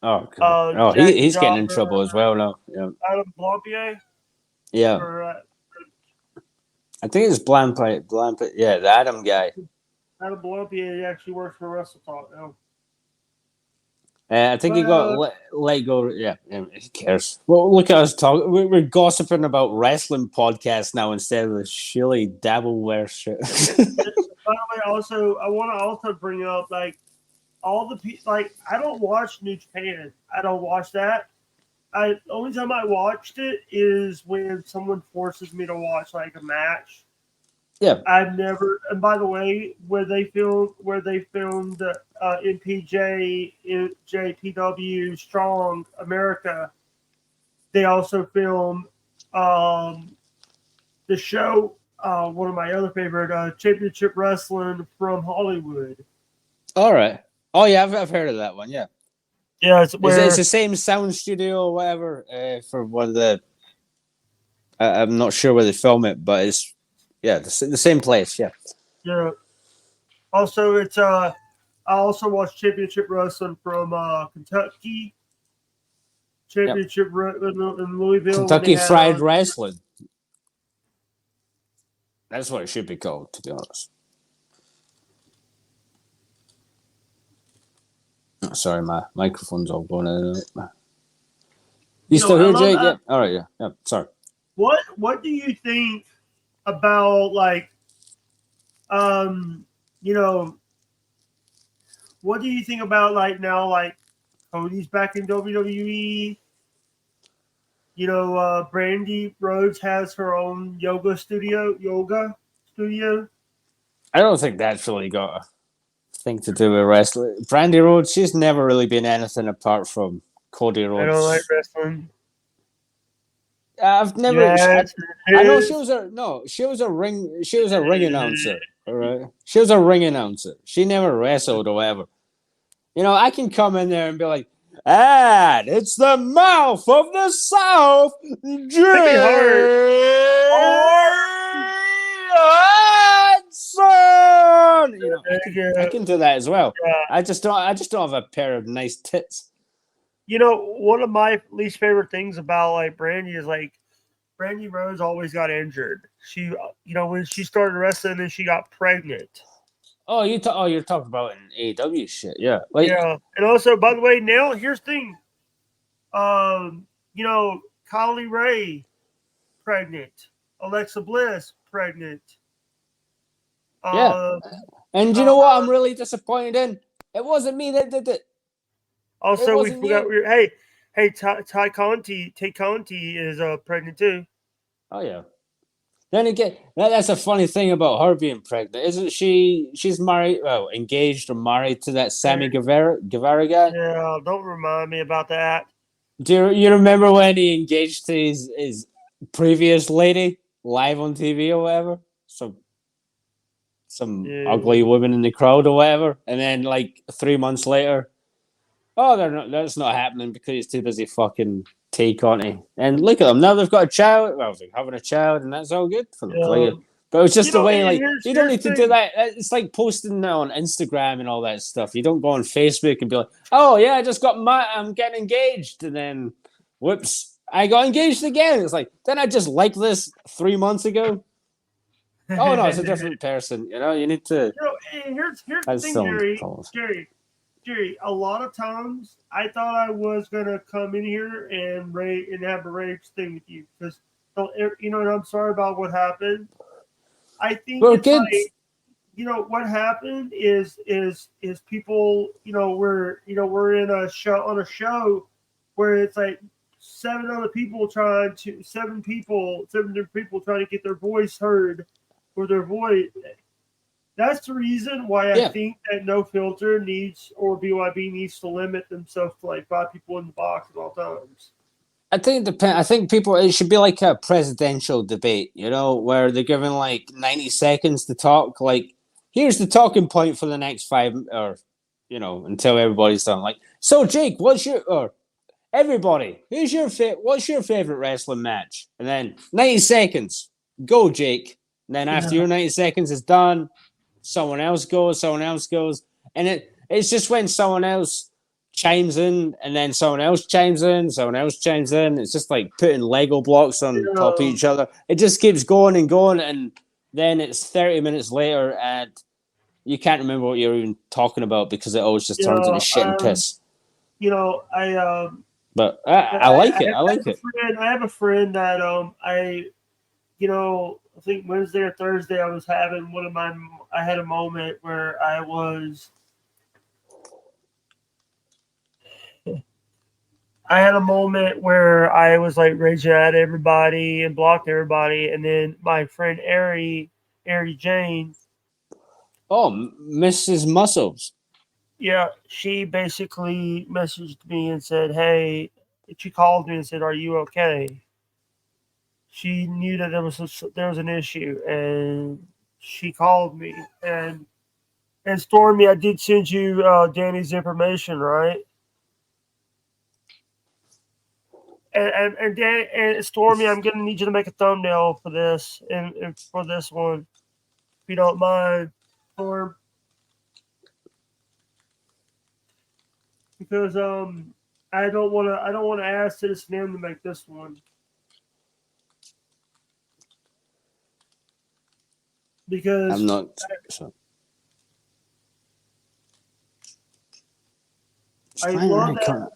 Yeah. He's getting in trouble as well now. Yeah. Adam Blampier. Yeah. I think it's Blampier. Yeah, the Adam guy. Adam Blampier, he actually works for Wrestle Talk now. I think he got let go. Yeah, who cares? Well, look at us talking. We're gossiping about wrestling podcasts now instead of the shilly dabbleware shit. By the way, I want to also bring up all the people. I don't watch New Japan. I don't watch that. The only time I watched it is when someone forces me to watch a match. Yeah, I've never. And by the way, where they filmed MPJ, JPW, Strong America, they also filmed the show. One of my other favorite Championship Wrestling from Hollywood. All right. Oh yeah, I've heard of that one. Yeah. Yeah, it's the same sound studio or whatever for one of the. I'm not sure where they film it, but it's the same place. Yeah. Yeah. Also, it's I also watched Championship Wrestling from Kentucky. Championship in Louisville. Kentucky Fried Wrestling. That's what it should be called, to be honest. Oh, sorry, my microphone's all going out. You still here, Jake? Yeah. All right. Yeah. Yeah. Sorry. What do you think about like, you know, what do you think about like now like Cody's back in WWE? You know, Brandy Rhodes has her own yoga studio. I don't think that's really got a thing to do with wrestling. Brandy Rhodes, she's never really been anything apart from Cody Rhodes. I don't like wrestling. I've never. Yes, I know she was a no. She was a ring. She was a ring announcer. All right. She was a ring announcer. She never wrestled or whatever. You know, I can come in there and be like, and it's the mouth of the South, Jason. You know, I can do that as well. Yeah. I just don't have a pair of nice tits. You know, one of my least favorite things about like Brandy is like Brandy Rose always got injured. She, you know, when she started wrestling and she got pregnant. Oh, you're talking about in AEW shit, yeah. Like, yeah, and also, by the way, now here's the thing. You know, Kylie Ray pregnant, Alexa Bliss pregnant. Yeah, and you know what? I'm really disappointed in. It wasn't me that did it. Also, we forgot. Hey, Tay Conti is pregnant too. Oh yeah. Then again, that's a funny thing about her being pregnant, isn't she? She's married, well, engaged or married to that Sammy Guevara guy. Yeah, don't remind me about that. Do you remember when he engaged to his previous lady live on TV or whatever? Some ugly woman in the crowd or whatever, and then like 3 months later, oh, that's not happening because he's too busy fucking Tay Conti. And look at them now; they've got a child. Well, they're having a child, and that's all good for them. Like, but it was just the way, like, you don't need to do that. It's like posting on Instagram and all that stuff. You don't go on Facebook and be like, "Oh yeah, I'm getting engaged," and then, whoops, I got engaged again. It's like, then I just liked this 3 months ago. Oh no, it's a different person. You know, you need to. You know, and here's the thing, Jerry. A lot of times, I thought I was gonna come in here and have a rage thing with you because, you know, and I'm sorry about what happened. I think it's like, you know, what happened is people, you know, we're in a show where it's like seven different people trying to get their voice heard or their voice. That's the reason why I think that No Filter BYB needs to limit themselves to like 5 people in the box at all times. I think it should be like a presidential debate, you know, where they're given like 90 seconds to talk. Like, here's the talking point for the next 5, or, you know, until everybody's done. Like, so Jake, what's your favorite wrestling match? And then 90 seconds, go Jake. And then after your 90 seconds is done, someone else goes, and it's just when someone else chimes in, and then someone else chimes in. It's just like putting Lego blocks on top of each other. It just keeps going and going, and then it's 30 minutes later, and you can't remember what you're even talking about because it always just turns into shit and piss. You know, but I like it. I have a friend that I think Wednesday or Thursday I was having I had a moment where I was like raging at everybody and blocked everybody, and then my friend Ari Jane. Oh, Mrs. Muscles. Yeah, she basically messaged me and said, "Hey," she called me and said, "Are you okay?" She knew that there was an issue, and she called me and Stormy, I did send you Danny's information, right? And Stormy, I'm gonna need you to make a thumbnail for this and for this one, if you don't mind, Storm, because I don't want to ask Citizen M to make this one. because I'm not. So. Just I find the love right that.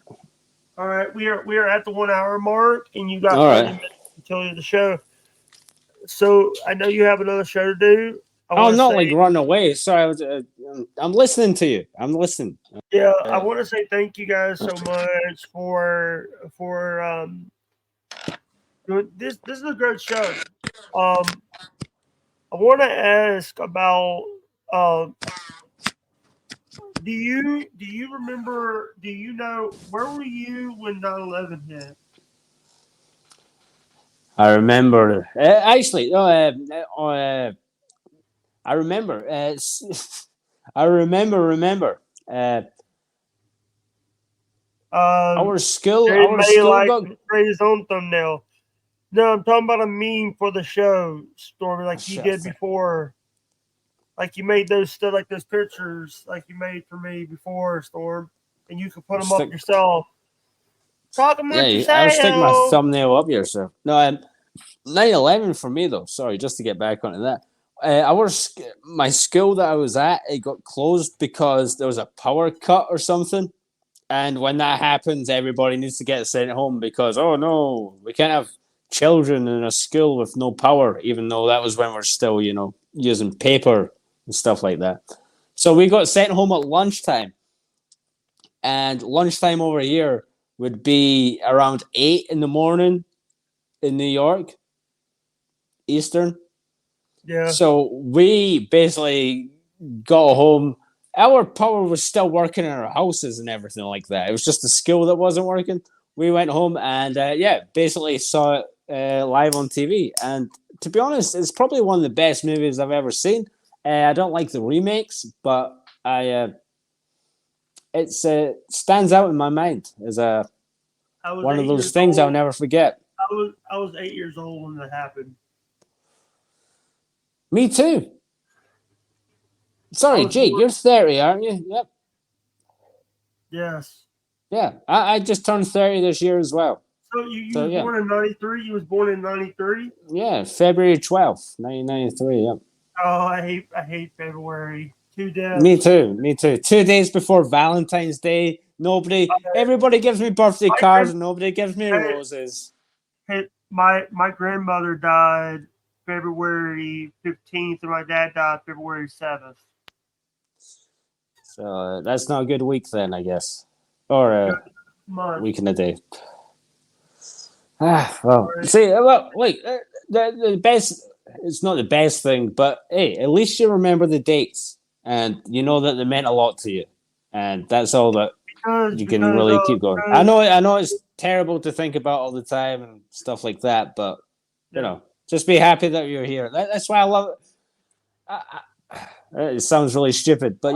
All right, we are at the 1 hour mark, and you got All 30 right. minutes until the show. So I know you have another show to do. I Oh, want to not say, like run away. Sorry, I'm listening to you. I'm listening. yeah, I want to say thank you guys so much for this. This is a great show. I want to ask about. Uh, do you remember? Do you know where were you when 9/11 hit? I remember. Actually, no. I remember. I remember. Uh, Um, Jay our may school like got. to create his own thumbnail. No, I'm talking about a meme for the show, Stormy, like you did before. Like you made those stuff, like those pictures, like you made for me before, Storm, and you could put them up Stick, yourself. Talk amongst I'll stick my yourself. thumbnail up here, sir. No, 9/11 for me though. Sorry, just to get back onto that. My school that I was at. It got closed because there was a power cut or something. And when that happens, everybody needs to get sent home because oh no, we can't have children in a school with no power. Even though that was when we're still using paper and stuff like that. So we got sent home at lunchtime, and lunchtime over here would be around 8 in the morning in New York Eastern. Yeah. So we basically got home. Our power was still working in our houses and everything like that. It was just the school that wasn't working. We went home and basically saw it live on TV. And to be honest, it's probably one of the best movies I've ever seen. I don't like the remakes, but it stands out in my mind as one of those things I'll never forget. I was 8 years old when that happened. Me too. Sorry, Jake, you're 30, aren't you? Yep. Yes. Yeah, I just turned 30 this year as well. So you was born in 93? You was born in 93? Yeah, February 12th, 1993, yeah. Oh, I hate February. 2 deaths. Me too. 2 days before Valentine's Day, everybody gives me birthday cards and nobody gives me roses. Hey, my grandmother died February 15th and my dad died February 7th. So that's not a good week then, I guess. Or a week and a day. Well, see, look, the best, it's not the best thing, but hey, at least you remember the dates and you know that they meant a lot to you. And that's all that you can really keep going. I know it's terrible to think about all the time and stuff like that, but just be happy that you're here. That's why I love it. It sounds really stupid, but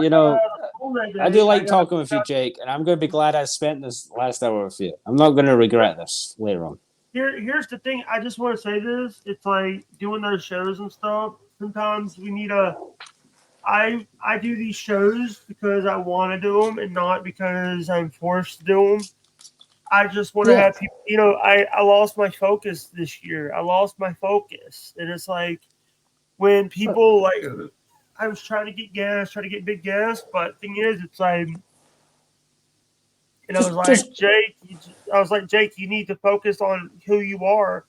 I do like talking with you, Jake, and I'm going to be glad I spent this last hour with you. I'm not going to regret this later on. Here's the thing. I just want to say this. It's like doing those shows and stuff. Sometimes we need I do these shows because I want to do them and not because I'm forced to do them. I just want to have people. I lost my focus this year. I lost my focus, and it's like when people like I was trying to get gas, trying to get big gas, but the thing is, it's like. And I was like, Jake, you need to focus on who you are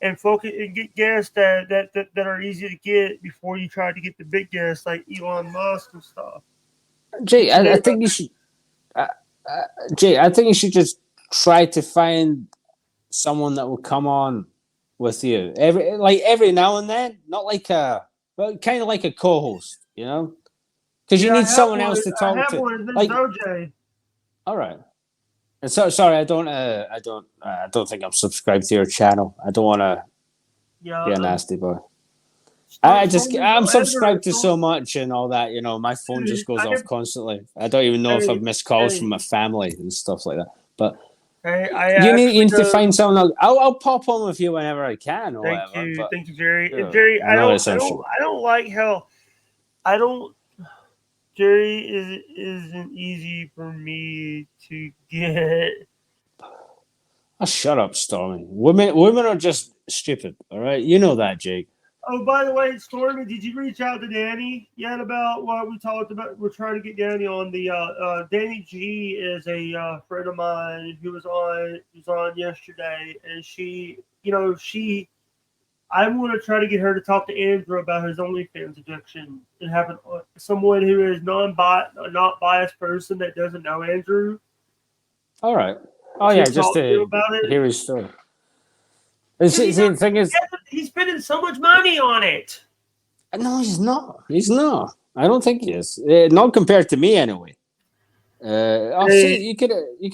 and focus and get guests that are easy to get before you try to get the big guests like Elon Musk and stuff. Jake, I think you should. Jake, I think you should just try to find someone that will come on with you every now and then, not but kind of like a co-host, because you need someone else to talk to. His name's OJ. All right. And so sorry, I don't think I'm subscribed to your channel. I don't want to be a nasty boy. I'm subscribed to so much and all that. My phone just goes off constantly. I don't even know if I've missed calls from my family and stuff like that. But you need to find someone. I'll pop on with you whenever I can. Or thank you, Jerry. Jerry, I don't like how Jerry isn't easy for me to get. Oh, shut up, Stormy. Women are just stupid. All right, you know that, Jake. Oh, by the way, Stormy, did you reach out to Danny yet about what we talked about? We're trying to get Danny on the. Danny G is a friend of mine who was on yesterday, and she. I want to try to get her to talk to Andrew about his OnlyFans addiction and having someone who is not biased person that doesn't know Andrew. All right. Oh yeah, just talk to him to about it. hear his story. The thing is, he's spending so much money on it. no, he's not. He's not. I don't think he is. Not compared to me, anyway. See, you could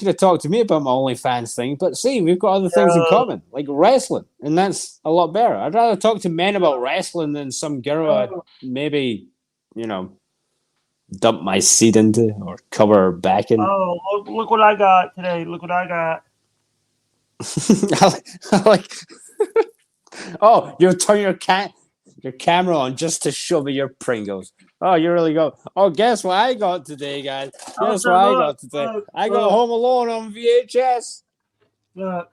have talked to me about my OnlyFans thing, but see, we've got other things in common, like wrestling, and that's a lot better. I'd rather talk to men about wrestling than some girl I maybe, dump my seed into or cover her back in. Oh, look what I got today! Look what I got. I like. Oh, you turn your camera on just to show me your Pringles. Oh, you really go. Oh, guess what I got today, guys? Guess what I got today? I got Home Alone on VHS. Look.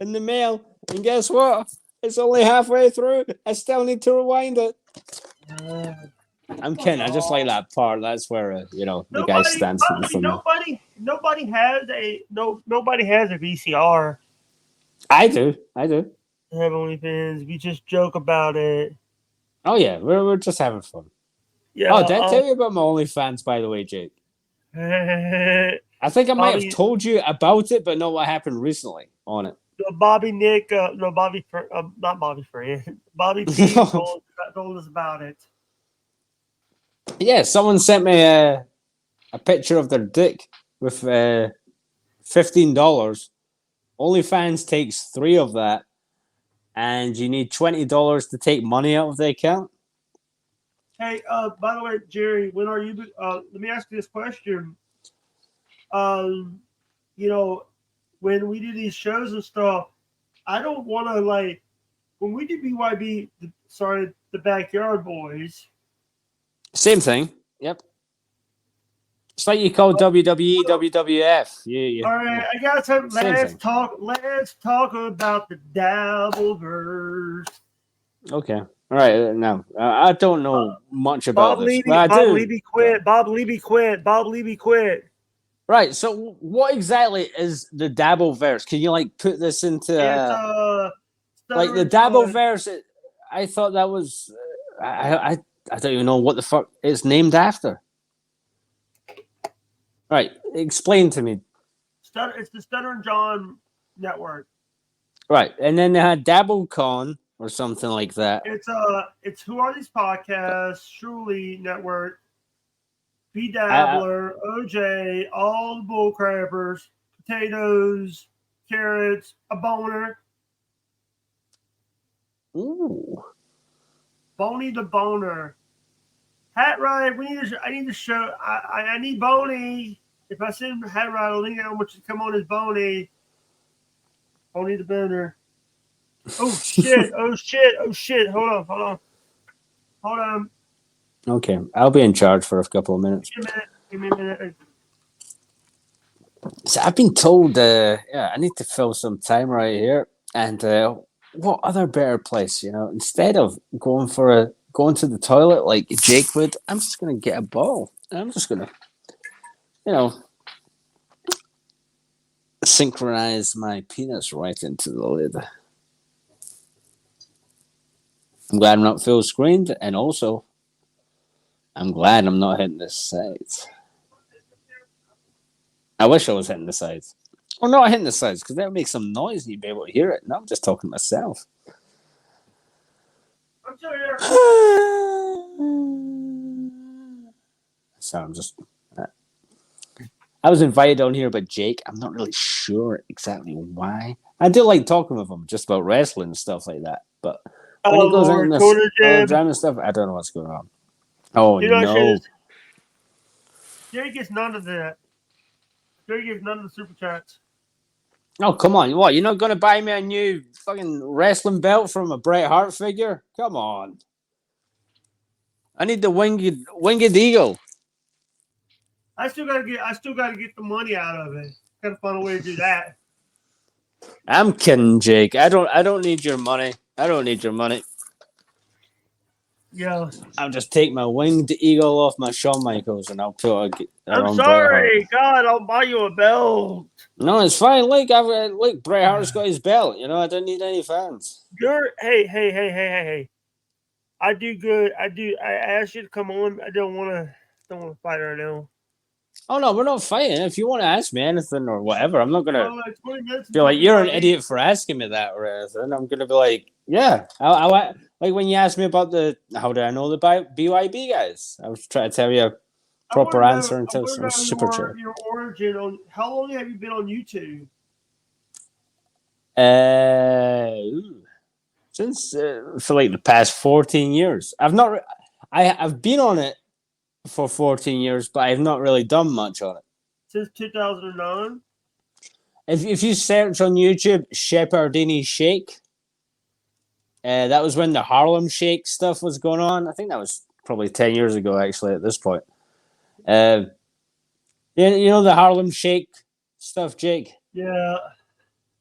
In the mail. And guess what? It's only halfway through. I still need to rewind it. I'm kidding. I just like that part. That's where the guy stands for me. Nobody has a VCR. I do. Have OnlyFans. We just joke about it. Oh yeah, we're just having fun. Yeah. Oh, did I tell you about my OnlyFans, by the way, Jake? I think I might have told you about it, but not what happened recently on it. Bobby Nick, not Bobby Friend. Bobby P told us about it. Yeah, someone sent me a picture of their dick with $15. OnlyFans takes 3 of that, and you need $20 to take money out of the account. Hey, by the way, Jerry, when are you? Let me ask you this question. When we do these shows and stuff, I don't want to when we do BYB. The Backyard Boys. Same thing. Yep. It's like you call WWE WWF. Yeah. All right, I got some. Let's talk about the Dabbleverse. Okay. All right. Now I don't know much about this. Bob Levy quit. Right. So, what exactly is the Dabbleverse? Can you put this into the Dabbleverse? I thought that was. I don't even know what the fuck it's named after. Right. Explain to me. It's the Stutter and John network. Right. And then they had DabbleCon or something like that. It's Who Are These Podcasts, Surely Network, B Dabbler, OJ, All the Bull Crappers, Potatoes, Carrots, A Boner. Ooh. Boney the Boner. Hat Ride, I need to show. I need Boney. If I send Hat Ride a link, I want you to come on as Boney. Boney the Boner. Oh shit! Oh shit! Hold on. Okay, I'll be in charge for a couple of minutes. Give me a minute. So I've been told, I need to fill some time right here, and what other better place, instead of going to the toilet like Jake would, I'm just gonna get a ball. I'm just gonna, synchronize my penis right into the lid. I'm glad I'm not full screened, and also, I'm glad I'm not hitting the sides. I wish I was hitting the sides. Or not hitting the sides, because that would make some noise and you'd be able to hear it. And I'm just talking to myself. I'm still here. So I'm just... I was invited on here by Jake. I'm not really sure exactly why. I do like talking with him just about wrestling and stuff like that. But when he goes into this drama stuff, I don't know what's going on. Oh, no. Jerry gets none of that. Jerry gets none of the super chats. Oh, come on. What, you're not going to buy me a new fucking wrestling belt from a Bret Hart figure? Come on. I need the winged eagle. I still gotta get the money out of it. Gotta find a way to do that. I'm kidding, Jake. I don't need your money. I don't need your money. Yeah. I'll just take my winged eagle off my Shawn Michaels and I'll put I'm on Bret Hart. sorry. God, I'll buy you a belt. No, it's fine. Look, Bret Hart's got his belt. You know, I don't need any fans. Hey. I do good. I asked you to come on. I don't want to fight right now. Oh no, we're not fighting. If you want to ask me anything or whatever, I'm not gonna Like 20 minutes be like you're an idiot for asking me that or anything. I'm gonna be like, yeah, I like when you asked me about how do I know the BYB guys? I was trying to tell you a proper answer until some super chat. Your origin on how long have you been on YouTube? Since for like the past 14 years. I've been on it for 14 years, but I've not really done much on it. Since 2009? If you search on YouTube, Shepherdini Shake, that was when the Harlem Shake stuff was going on. I think that was probably 10 years ago, actually, at this point. You know the Harlem Shake stuff, Jake? Yeah.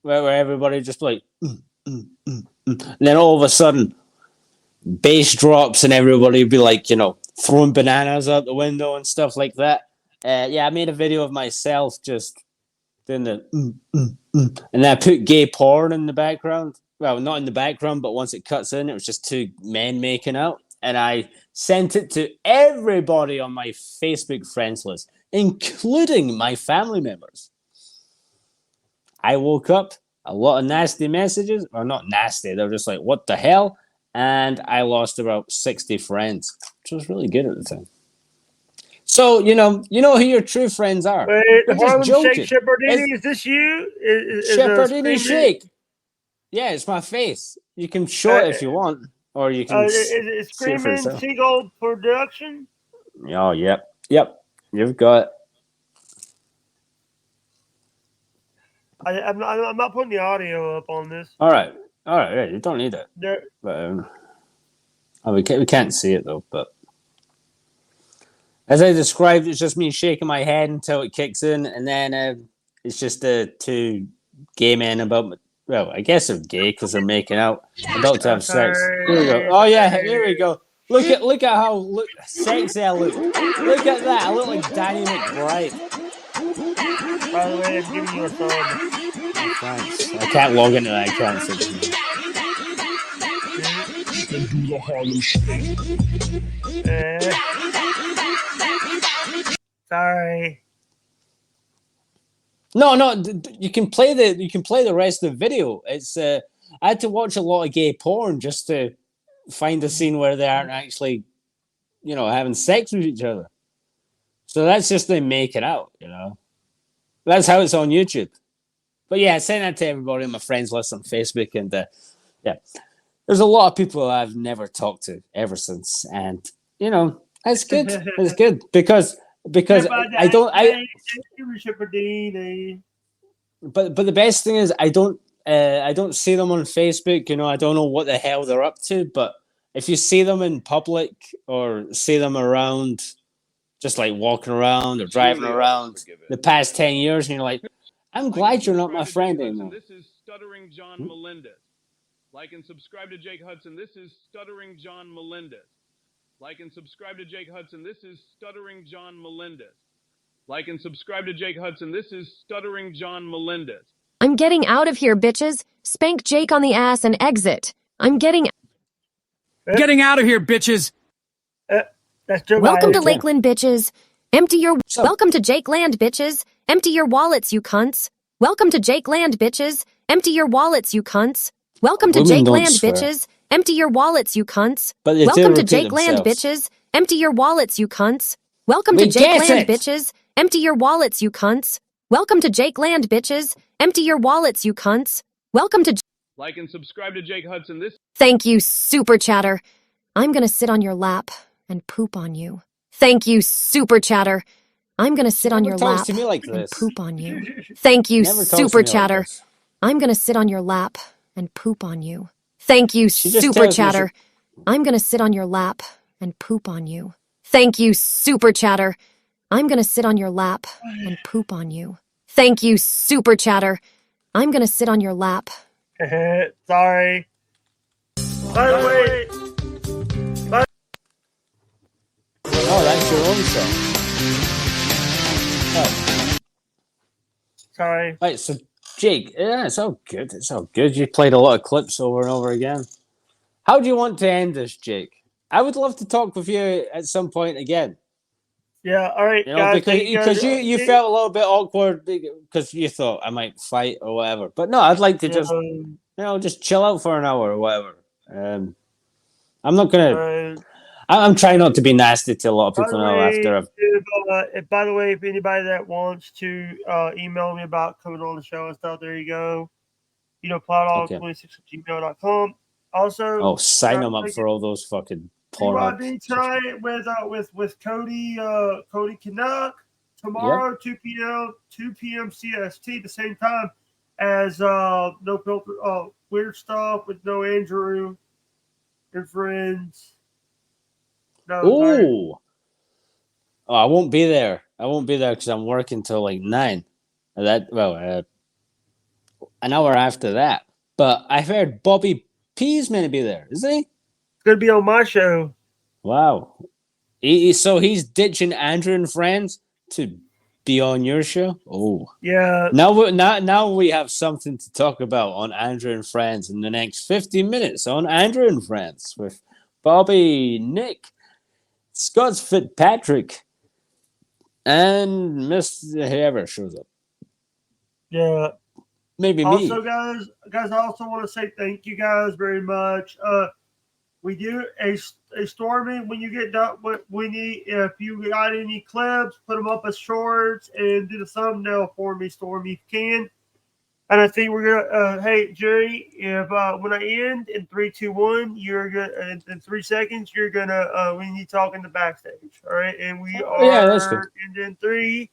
Where everybody just like, and then all of a sudden, bass drops and everybody would be like, throwing bananas out the window and stuff like that. I made a video of myself just doing the and then I put gay porn in the background. Well, not in the background, but once it cuts in, it was just two men making out. And I sent it to everybody on my Facebook friends list, including my family members. I woke up, a lot of nasty messages, or not nasty, they were just like, what the hell? And I lost about 60 friends, which was really good at the time. So, you know who your true friends are. Wait, Harlem Shake Shepherdini, is this you? Shepherdini Shake. Yeah, it's my face. You can show it if you want, or you can it's Screaming Seagull Production? Oh, yep. You've got I'm not putting the audio up on this. All right, yeah, you don't need it. But we can't see it though. But as I described, it's just me shaking my head until it kicks in, and then it's just two gay men well, I guess they're gay because they're making out, about to have sex. Here we go. Oh yeah, here we go. Look at how sexy I look. Look at that. I look like Danny McBride. By the way, I'm giving you a thumb. Thanks. I can't log into that account. Sorry. No. You can play the rest of the video. It's I had to watch a lot of gay porn just to find a scene where they aren't actually, having sex with each other. So that's just them making out. That's how it's on YouTube. But yeah, send that to everybody on my friends list on Facebook, and there's a lot of people I've never talked to ever since, and that's good. It's good because I don't. But the best thing is I don't see them on Facebook. I don't know what the hell they're up to. But if you see them in public or see them around, just like walking around or driving around the past 10 years, and you're like, I'm glad you're not my friend anymore. This is Stuttering John Melendez. Like and subscribe to Jake Hudson. This is Stuttering John Melendez. Like and subscribe to Jake Hudson. This is Stuttering John Melendez. Like and subscribe to Jake Hudson. This is Stuttering John Melendez. I'm getting out of here, bitches. Spank Jake on the ass and exit. I'm getting out of here, bitches. Welcome to Lakeland, bitches. Welcome to Jake Land, bitches. Empty your wallets, you cunts. Welcome to Jake Land, bitches. Empty your wallets, you cunts. Welcome to Jake Land, bitches. Empty your wallets, you cunts. Welcome to Jake Land, bitches. Empty your wallets, you cunts. Welcome to Jake Land, bitches. Empty your wallets, you cunts. Welcome to Jake Land, bitches. Empty your wallets, you cunts. Welcome to Like and subscribe to Jake Hudson. Thank you, Super Chatter. I'm gonna sit on your lap and poop on you. Thank you, Super Chatter. I'm gonna sit on your lap and poop on you. Thank you, Super Chatter. I'm gonna sit on your lap and poop on you. Thank you, Super Chatter. I'm gonna sit on your lap and poop on you. Thank you, Super Chatter. I'm gonna sit on your lap and poop on you. Thank you, Super Chatter. I'm gonna sit on your lap. Sorry. By the way, that's your own song. Oh. Sorry. Right, so Jake, yeah, it's all good. It's all good. You played a lot of clips over and over again. How do you want to end this, Jake? I would love to talk with you at some point again. Yeah, all right, You know, guys. because you felt a little bit awkward because you thought I might fight or whatever. But no, I'd like to just just chill out for an hour or whatever. I'm not gonna. I'm trying not to be nasty to a lot of people now. By the way, if anybody that wants to email me about coming on the show and stuff, there you go. You know, plowdog26@gmail.com. Also, sign them up for all those fucking porn. BYB tonight with Cody Canuck tomorrow 2 p.m. CST, the same time as No Filter Weird Stuff with No Andrew and friends. No, I won't be there. I won't be there because I'm working till like 9. An hour after that. But I've heard Bobby P's going to be there. Is he? It's going to be on my show. Wow. So he's ditching Andrew and friends to be on your show? Oh. Yeah. Now we have something to talk about on Andrew and Friends in the next 50 minutes on Andrew and Friends with Bobby, Nick, Scott Fitzpatrick, and Mr. whoever shows up. Yeah. Maybe also, me. guys, I also want to say thank you guys very much. We do a Stormy when you get done. If you got any clips, put them up as shorts and do the thumbnail for me, Stormy, if you can. And I think we're gonna. Hey, Jerry, if when I end in 3, 2, 1, you're gonna in 3 seconds, you're gonna we need to talk in the backstage. All right, and we are that's good. and then 3,